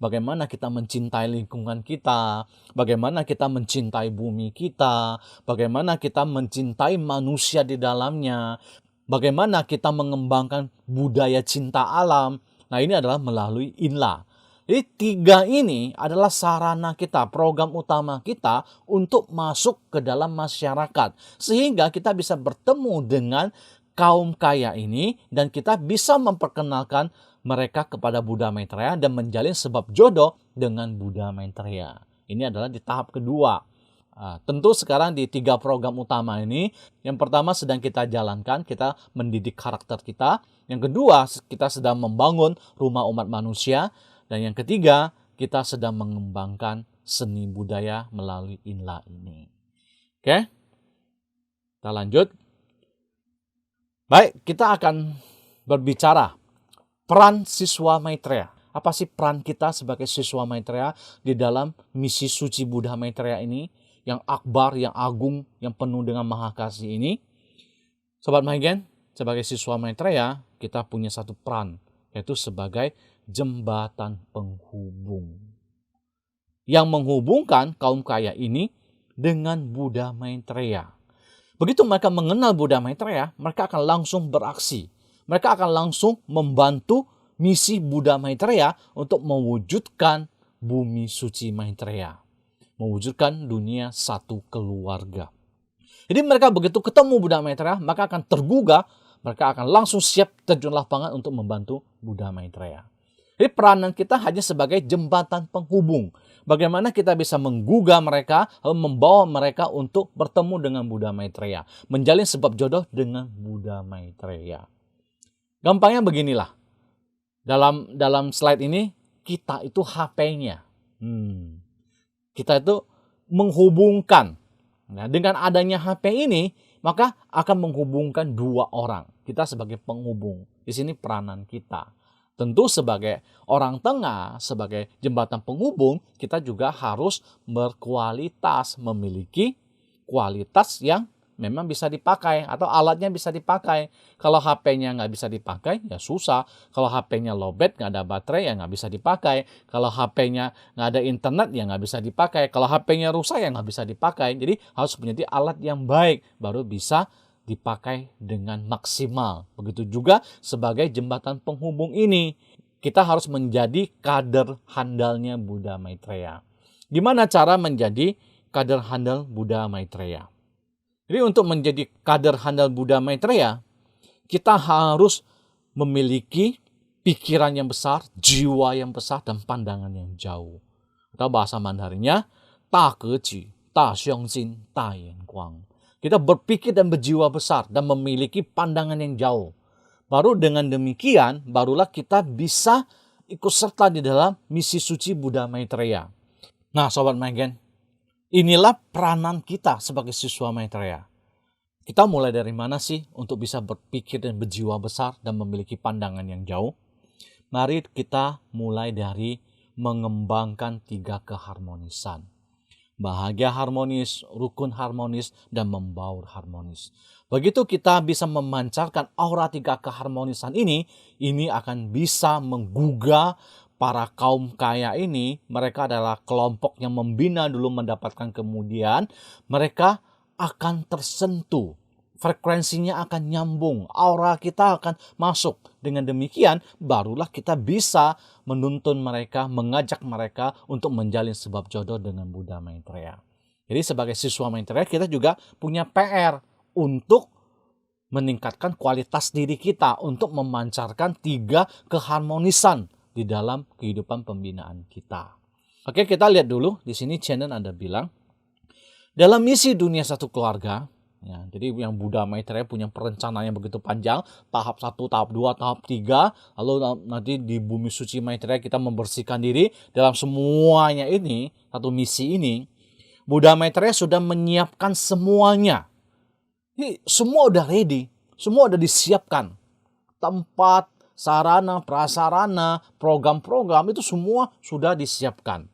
Speaker 1: Bagaimana kita mencintai lingkungan kita, bagaimana kita mencintai bumi kita, bagaimana kita mencintai manusia di dalamnya, bagaimana kita mengembangkan budaya cinta alam. Nah, ini adalah melalui Inla. Jadi 3 ini adalah sarana kita, program utama kita untuk masuk ke dalam masyarakat. Sehingga kita bisa bertemu dengan kaum kaya ini dan kita bisa memperkenalkan mereka kepada Buddha Maitreya dan menjalin sebab jodoh dengan Buddha Maitreya. Ini adalah di tahap kedua. Tentu sekarang di 3 program utama ini, yang pertama sedang kita jalankan, kita mendidik karakter kita. Yang kedua, kita sedang membangun rumah umat manusia. Dan yang ketiga, kita sedang mengembangkan seni budaya melalui Inla ini. Oke, kita lanjut. Baik, kita akan berbicara peran siswa Maitreya. Apa sih peran kita sebagai siswa Maitreya di dalam misi suci Buddha Maitreya ini, yang akbar, yang agung, yang penuh dengan maha kasih ini? Sobat Mahigen, sebagai siswa Maitreya, kita punya satu peran, yaitu sebagai jembatan penghubung yang menghubungkan kaum kaya ini dengan Buddha Maitreya. Begitu mereka mengenal Buddha Maitreya, mereka akan langsung beraksi. Mereka akan langsung membantu misi Buddha Maitreya untuk mewujudkan bumi suci Maitreya, mewujudkan dunia satu keluarga. Jadi mereka begitu ketemu Buddha Maitreya, maka akan tergugah, mereka akan langsung siap terjun lapangan untuk membantu Buddha Maitreya. Jadi peranan kita hanya sebagai jembatan penghubung. Bagaimana kita bisa menggugah mereka, lalu membawa mereka untuk bertemu dengan Buddha Maitreya, menjalin sebab jodoh dengan Buddha Maitreya. Gampangnya beginilah. Dalam slide ini, kita itu HP-nya. Kita itu menghubungkan. Nah, dengan adanya HP ini, maka akan menghubungkan 2 orang. Kita sebagai penghubung. Di sini peranan kita. Tentu sebagai orang tengah, sebagai jembatan penghubung, kita juga harus berkualitas, memiliki kualitas yang memang bisa dipakai atau alatnya bisa dipakai. Kalau HP-nya nggak bisa dipakai, ya susah. Kalau HP-nya lowbat, nggak ada baterai, ya nggak bisa dipakai. Kalau HP-nya nggak ada internet, ya nggak bisa dipakai. Kalau HP-nya rusak, ya nggak bisa dipakai. Jadi harus menjadi alat yang baik, baru bisa dipakai dengan maksimal. Begitu juga sebagai jembatan penghubung ini, kita harus menjadi kader handalnya Buddha Maitreya. Gimana cara menjadi kader handal Buddha Maitreya? Jadi untuk menjadi kader handal Buddha Maitreya, kita harus memiliki pikiran yang besar, jiwa yang besar, dan pandangan yang jauh. Atau bahasa Mandarinnya, ta keji, ta xiongxin, ta yanguang. Kita berpikir dan berjiwa besar dan memiliki pandangan yang jauh. Baru dengan demikian, barulah kita bisa ikut serta di dalam misi suci Buddha Maitreya. Nah, Sobat Mahigen, inilah peranan kita sebagai siswa Maitreya. Kita mulai dari mana sih untuk bisa berpikir dan berjiwa besar dan memiliki pandangan yang jauh? Mari kita mulai dari mengembangkan 3 keharmonisan. Bahagia harmonis, rukun harmonis, dan membaur harmonis. Begitu kita bisa memancarkan aura 3 keharmonisan ini akan bisa menggugah para kaum kaya ini. Mereka adalah kelompok yang membina dulu mendapatkan kemudian. Mereka akan tersentuh. Frekuensinya akan nyambung, aura kita akan masuk. Dengan demikian, barulah kita bisa menuntun mereka, mengajak mereka untuk menjalin sebab jodoh dengan Buddha Maitreya. Jadi sebagai siswa Maitreya, kita juga punya PR untuk meningkatkan kualitas diri kita, untuk memancarkan 3 keharmonisan di dalam kehidupan pembinaan kita. Oke, kita lihat dulu. Di sini Chandon ada bilang, dalam misi dunia satu keluarga, ya, jadi yang Buddha Maitreya punya perencanaan yang begitu panjang, tahap 1, tahap 2, tahap 3, lalu nanti di bumi suci Maitreya kita membersihkan diri dalam semuanya ini, satu misi ini, Buddha Maitreya sudah menyiapkan semuanya. Ini semua udah ready, semua udah disiapkan. Tempat, sarana, prasarana, program-program itu semua sudah disiapkan.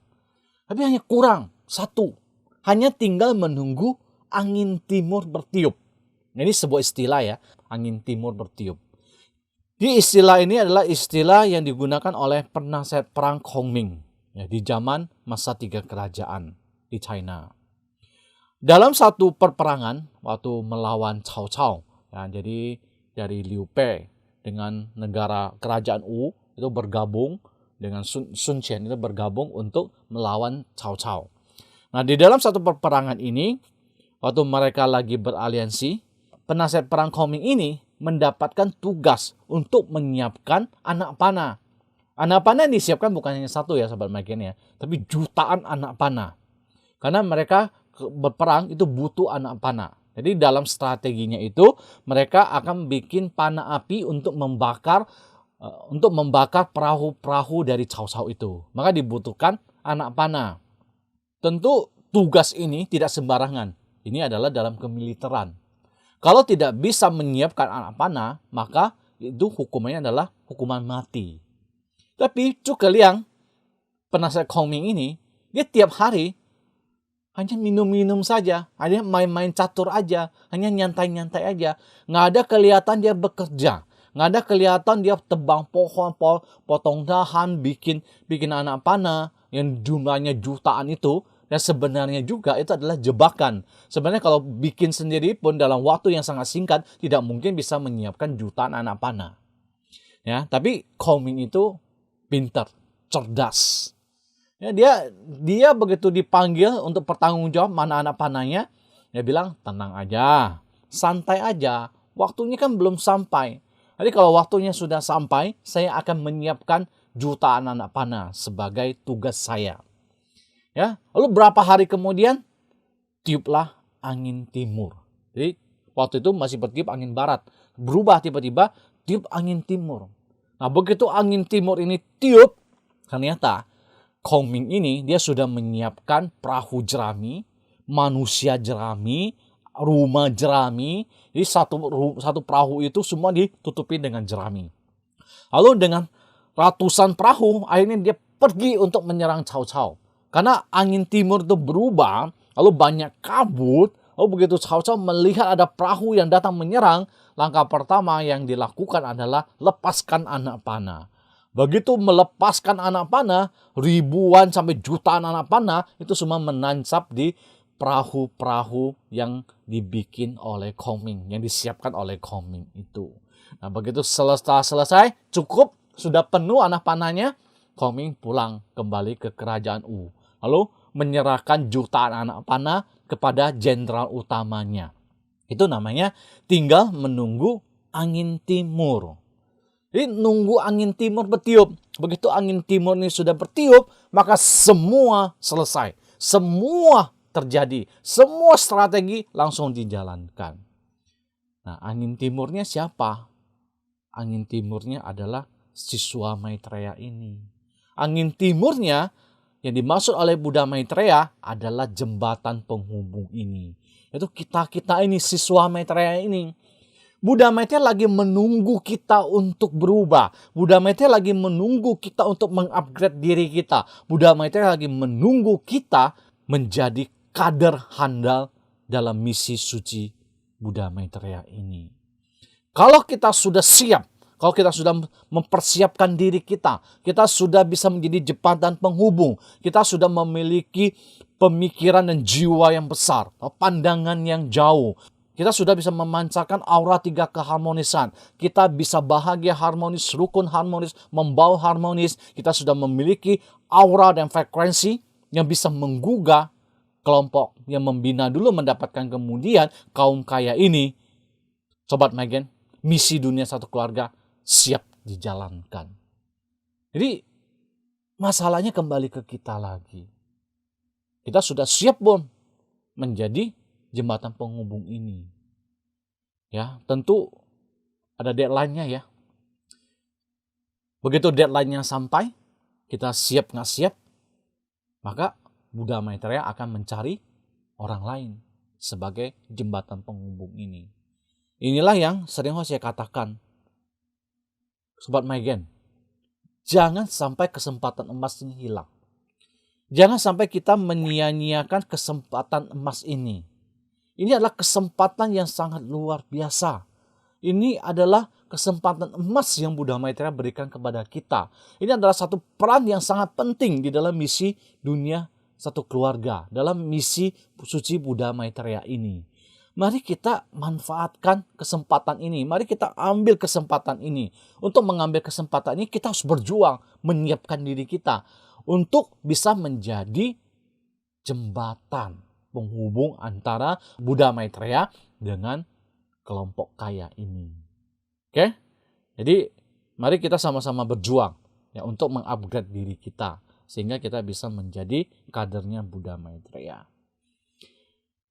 Speaker 1: Tapi hanya kurang satu, hanya tinggal menunggu angin timur bertiup. Ini sebuah istilah ya, angin timur bertiup. Di istilah ini adalah istilah yang digunakan oleh penasihat perang Kongming ya, di zaman masa 3 kerajaan di China. Dalam satu perperangan waktu melawan Cao Cao, ya, jadi dari Liu Bei dengan negara kerajaan Wu itu bergabung dengan Sun Chen itu bergabung untuk melawan Cao Cao. Nah, di dalam satu perperangan ini, waktu mereka lagi beraliansi, penasihat perang Kongming ini mendapatkan tugas untuk menyiapkan anak panah. Anak panah yang disiapkan bukan hanya satu ya sahabat Magen ya, tapi jutaan anak panah. Karena mereka berperang itu butuh anak panah. Jadi dalam strateginya itu mereka akan bikin panah api untuk membakar perahu-perahu dari Cao Cao itu. Maka dibutuhkan anak panah. Tentu tugas ini tidak sembarangan. Ini adalah dalam kemiliteran. Kalau tidak bisa menyiapkan anak panah, maka itu hukumannya adalah hukuman mati. Tapi Zhuge Liang, penasihat Kongming ini, dia tiap hari hanya minum-minum saja, hanya main-main catur aja, hanya nyantai-nyantai aja. Nggak ada kelihatan dia bekerja. Nggak ada kelihatan dia tebang pohon, potong dahan, bikin anak panah yang jumlahnya jutaan itu. Dan sebenarnya juga itu adalah jebakan. Sebenarnya kalau bikin sendiri pun dalam waktu yang sangat singkat tidak mungkin bisa menyiapkan jutaan anak panah. Ya, tapi Kongming itu pintar, cerdas. Ya, dia begitu dipanggil untuk bertanggung jawab mana anak panahnya, dia bilang tenang aja, santai aja. Waktunya kan belum sampai. Jadi kalau waktunya sudah sampai, saya akan menyiapkan jutaan anak panah sebagai tugas saya. Ya, lalu berapa hari kemudian tiuplah angin timur. Jadi waktu itu masih bertiup angin barat, berubah tiba-tiba tiup angin timur. Nah, begitu angin timur ini tiup, ternyata Kongming ini dia sudah menyiapkan perahu jerami, manusia jerami, rumah jerami. Jadi satu perahu itu semua ditutupi dengan jerami. Lalu dengan ratusan perahu akhirnya dia pergi untuk menyerang Cao Cao. Karena angin timur itu berubah, lalu banyak kabut, lalu begitu Cao Cao melihat ada perahu yang datang menyerang, langkah pertama yang dilakukan adalah lepaskan anak panah. Begitu melepaskan anak panah, ribuan sampai jutaan anak panah itu semua menancap di perahu-perahu yang dibikin oleh Kongming, yang disiapkan oleh Kongming itu. Nah, begitu selesai, cukup, sudah penuh anak panahnya, Kongming pulang kembali ke kerajaan Wu. Lalu menyerahkan jutaan anak panah kepada jenderal utamanya. Itu namanya tinggal menunggu angin timur. Jadi nunggu angin timur bertiup. Begitu angin timur ini sudah bertiup, maka semua selesai. Semua terjadi. Semua strategi langsung dijalankan. Nah, angin timurnya siapa? Angin timurnya adalah siswa Maitreya ini. Angin timurnya yang dimaksud oleh Buddha Maitreya adalah jembatan penghubung ini. Itu kita ini, siswa Maitreya ini. Buddha Maitreya lagi menunggu kita untuk berubah. Buddha Maitreya lagi menunggu kita untuk mengupgrade diri kita. Buddha Maitreya lagi menunggu kita menjadi kader handal dalam misi suci Buddha Maitreya ini. Kalau kita sudah siap, kalau kita sudah mempersiapkan diri kita sudah bisa menjadi jembatan penghubung, kita sudah memiliki pemikiran dan jiwa yang besar, pandangan yang jauh. Kita sudah bisa memancarkan aura 3 keharmonisan. Kita bisa bahagia harmonis, rukun harmonis, membawa harmonis. Kita sudah memiliki aura dan frekuensi yang bisa menggugah kelompok yang membina dulu mendapatkan kemudian kaum kaya ini. Sobat Magen, misi dunia satu keluarga siap dijalankan. Jadi masalahnya kembali ke kita lagi. Kita sudah siap belum menjadi jembatan penghubung ini? Ya, tentu ada deadline-nya ya. Begitu deadline-nya sampai, kita siap nggak siap, maka Buddha Maitreya akan mencari orang lain sebagai jembatan penghubung ini. Inilah yang sering saya katakan, Sobat Magen, jangan sampai kesempatan emas ini hilang. Jangan sampai kita menyia-nyiakan kesempatan emas ini. Ini adalah kesempatan yang sangat luar biasa. Ini adalah kesempatan emas yang Buddha Maitreya berikan kepada kita. Ini adalah satu peran yang sangat penting di dalam misi dunia satu keluarga, dalam misi suci Buddha Maitreya ini. Mari kita manfaatkan kesempatan ini. Mari kita ambil kesempatan ini. Untuk mengambil kesempatan ini kita harus berjuang, menyiapkan diri kita untuk bisa menjadi jembatan penghubung antara Buddha Maitreya dengan kelompok kaya ini. Oke? Jadi mari kita sama-sama berjuang ya untuk mengupgrade diri kita sehingga kita bisa menjadi kadernya Buddha Maitreya.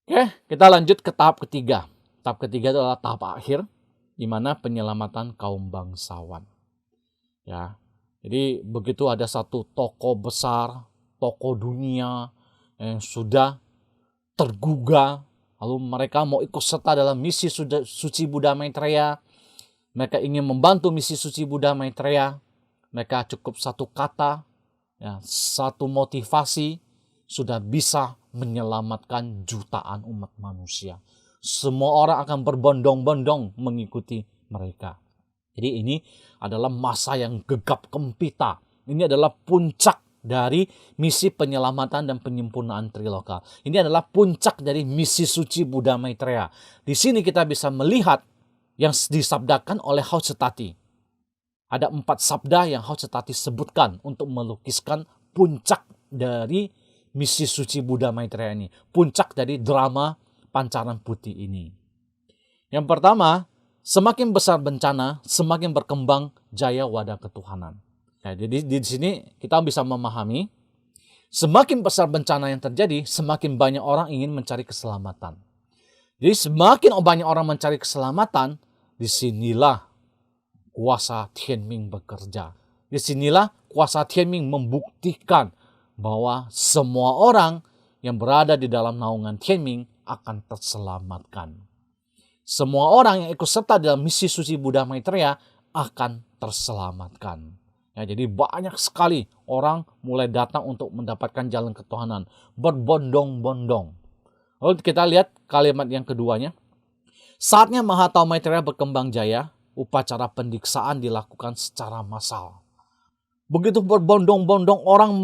Speaker 1: Oke, kita lanjut ke tahap ketiga. Tahap ketiga adalah tahap akhir di mana penyelamatan kaum bangsawan. Ya. Jadi begitu ada satu tokoh besar, tokoh dunia yang sudah tergugah, lalu mereka mau ikut serta dalam misi suci Buddha Maitreya, mereka ingin membantu misi suci Buddha Maitreya, mereka cukup satu kata, ya, satu motivasi, sudah bisa menyelamatkan jutaan umat manusia. Semua orang akan berbondong-bondong mengikuti mereka. Jadi ini adalah masa yang gegap gempita. Ini adalah puncak dari misi penyelamatan dan penyempurnaan Triloka. Ini adalah puncak dari misi suci Buddha Maitreya. Di sini kita bisa melihat yang disabdakan oleh Hausetati. Ada 4 sabda yang Hausetati sebutkan untuk melukiskan puncak dari misi suci Buddha Maitreya ini. Puncak dari drama Pancaran Putih ini. Yang pertama, semakin besar bencana, semakin berkembang jaya wadah ketuhanan. Ya, jadi di sini kita bisa memahami, semakin besar bencana yang terjadi, semakin banyak orang ingin mencari keselamatan. Jadi semakin banyak orang mencari keselamatan, disinilah kuasa Tianming bekerja. Disinilah kuasa Tianming membuktikan bahwa semua orang yang berada di dalam naungan Tianming akan terselamatkan. Semua orang yang ikut serta dalam misi suci Buddha Maitreya akan terselamatkan. Ya, jadi banyak sekali orang mulai datang untuk mendapatkan jalan ketuhanan. Berbondong-bondong. Lalu kita lihat kalimat yang keduanya. Saatnya Mahatau Maitreya berkembang jaya, upacara pendiksaan dilakukan secara massal. Begitu berbondong-bondong orang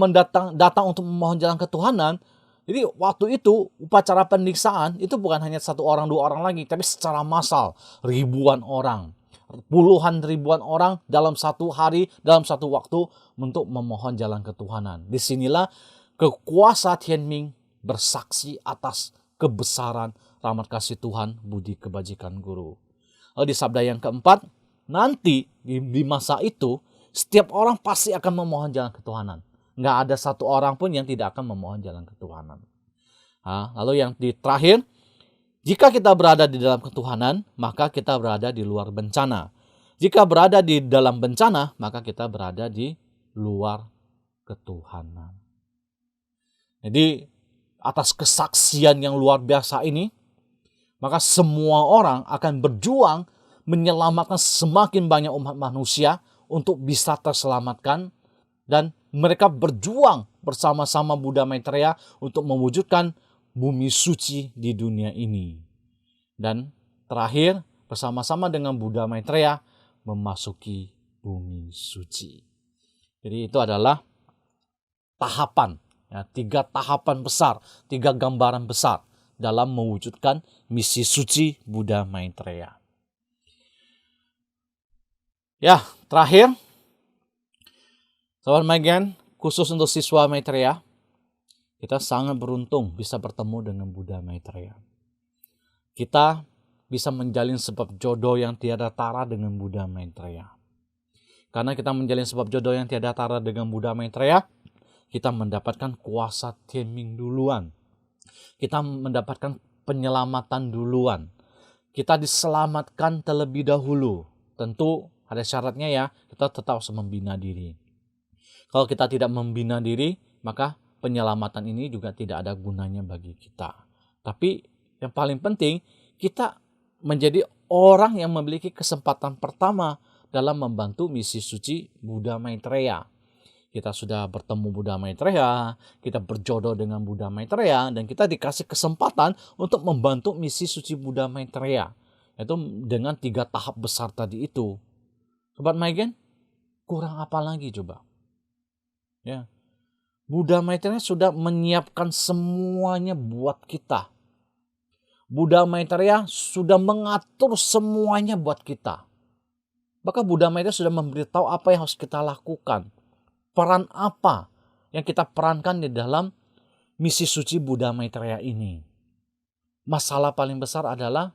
Speaker 1: datang untuk memohon jalan ketuhanan, jadi waktu itu upacara pendiksaan itu bukan hanya 1 orang 2 orang lagi, tapi secara massal ribuan orang, puluhan ribuan orang dalam satu hari, dalam satu waktu untuk memohon jalan ketuhanan. Disinilah kekuasaan Tianming bersaksi atas kebesaran rahmat kasih Tuhan, budi kebajikan guru. Lalu di sabda yang keempat, nanti di masa itu setiap orang pasti akan memohon jalan ketuhanan. Nggak ada 1 orang pun yang tidak akan memohon jalan ketuhanan. Lalu yang terakhir, jika kita berada di dalam ketuhanan, maka kita berada di luar bencana. Jika berada di dalam bencana, maka kita berada di luar ketuhanan. Jadi atas kesaksian yang luar biasa ini, maka semua orang akan berjuang menyelamatkan semakin banyak umat manusia untuk bisa terselamatkan, dan mereka berjuang bersama-sama Buddha Maitreya untuk mewujudkan bumi suci di dunia ini. Dan terakhir, bersama-sama dengan Buddha Maitreya memasuki bumi suci. Jadi itu adalah tahapan, 3 tahapan besar, 3 gambaran besar dalam mewujudkan misi suci Buddha Maitreya. Ya, terakhir, Sobat Magen, khusus untuk siswa Maitreya, kita sangat beruntung bisa bertemu dengan Buddha Maitreya. Kita bisa menjalin sebab jodoh yang tiada tara dengan Buddha Maitreya. Karena kita menjalin sebab jodoh yang tiada tara dengan Buddha Maitreya, kita mendapatkan kuasa Tianming duluan. Kita mendapatkan penyelamatan duluan. Kita diselamatkan terlebih dahulu. Tentu ada syaratnya ya, kita tetap harus membina diri. Kalau kita tidak membina diri, maka penyelamatan ini juga tidak ada gunanya bagi kita. Tapi yang paling penting, kita menjadi orang yang memiliki kesempatan pertama dalam membantu misi suci Buddha Maitreya. Kita sudah bertemu Buddha Maitreya, kita berjodoh dengan Buddha Maitreya, dan kita dikasih kesempatan untuk membantu misi suci Buddha Maitreya. Itu dengan 3 tahap besar tadi itu. Sobat Maigen, kurang apa lagi coba? Ya, Buddha Maitreya sudah menyiapkan semuanya buat kita. Buddha Maitreya sudah mengatur semuanya buat kita. Bahkan Buddha Maitreya sudah memberitahu apa yang harus kita lakukan. Peran apa yang kita perankan di dalam misi suci Buddha Maitreya ini. Masalah paling besar adalah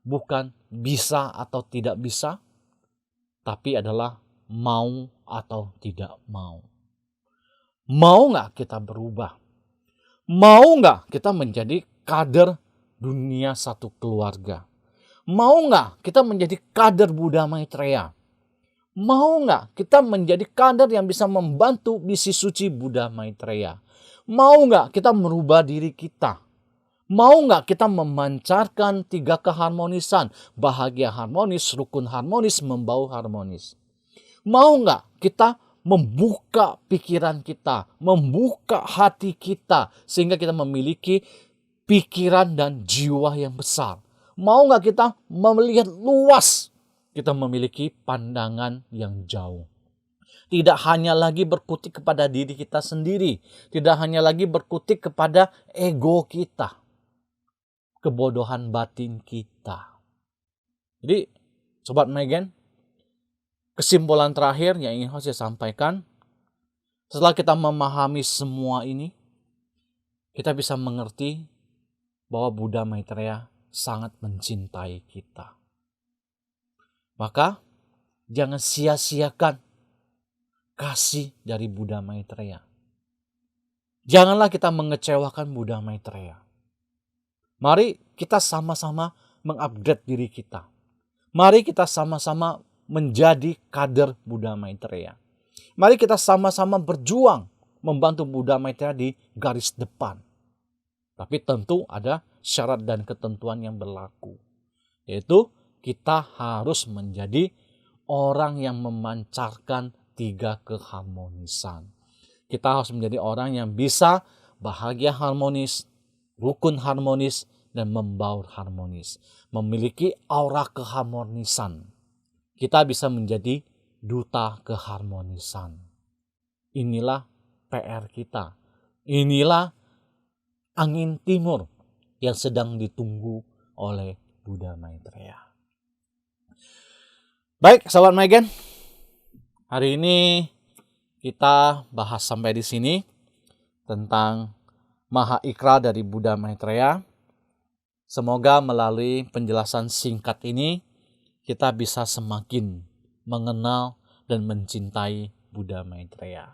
Speaker 1: bukan bisa atau tidak bisa, tapi adalah mau atau tidak mau. Mau nggak kita berubah? Mau nggak kita menjadi kader dunia satu keluarga? Mau nggak kita menjadi kader Buddha Maitreya? Mau nggak kita menjadi kader yang bisa membantu misi suci Buddha Maitreya? Mau nggak kita merubah diri kita? Mau nggak kita memancarkan 3 keharmonisan, bahagia harmonis, rukun harmonis, membau harmonis? Mau nggak kita membuka pikiran kita, membuka hati kita, sehingga kita memiliki pikiran dan jiwa yang besar? Mau nggak kita melihat luas, kita memiliki pandangan yang jauh? Tidak hanya lagi berkutik kepada diri kita sendiri, tidak hanya lagi berkutik kepada ego kita, kebodohan batin kita. Jadi, Sobat Maigen, kesimpulan terakhir yang ingin saya sampaikan, setelah kita memahami semua ini, kita bisa mengerti bahwa Buddha Maitreya sangat mencintai kita. Maka, jangan sia-siakan kasih dari Buddha Maitreya. Janganlah kita mengecewakan Buddha Maitreya. Mari kita sama-sama mengupgrade diri kita. Mari kita sama-sama menjadi kader Buddha Maitreya. Mari kita sama-sama berjuang membantu Buddha Maitreya di garis depan. Tapi tentu ada syarat dan ketentuan yang berlaku. Yaitu kita harus menjadi orang yang memancarkan 3 keharmonisan. Kita harus menjadi orang yang bisa bahagia harmonis, rukun harmonis, dan membaur harmonis. Memiliki aura keharmonisan. Kita bisa menjadi duta keharmonisan. Inilah PR kita. Inilah angin timur yang sedang ditunggu oleh Buddha Maitreya. Baik, Sobat Maigen. Hari ini kita bahas sampai di sini tentang Maha Ikra dari Buddha Maitreya. Semoga melalui penjelasan singkat ini kita bisa semakin mengenal dan mencintai Buddha Maitreya.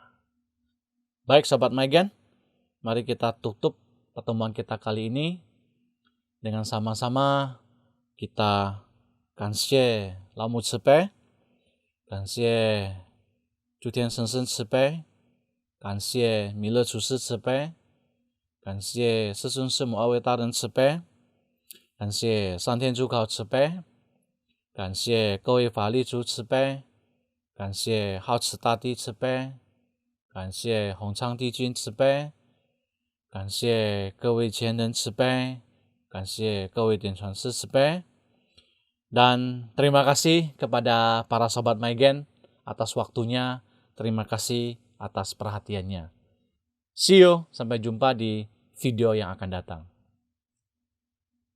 Speaker 1: Baik Sobat Maigen, mari kita tutup pertemuan kita kali ini dengan sama-sama kita kanxie Lamu Cipe, kanxie Zutian Sengsen Cipe, kanxie Mile Cusi Cipe, kanxie Sesung Semu Awe Daren Cipe, kanxie Santian Zhukao Cipe, 感谢各位法力主慈悲，感谢浩慈大帝慈悲，感谢洪昌帝君慈悲，感谢各位前人慈悲，感谢各位点传师慈悲. Dan terima kasih kepada para sobat Maigen atas waktunya. Terima kasih atas perhatiannya. See you, sampai jumpa di video yang akan datang.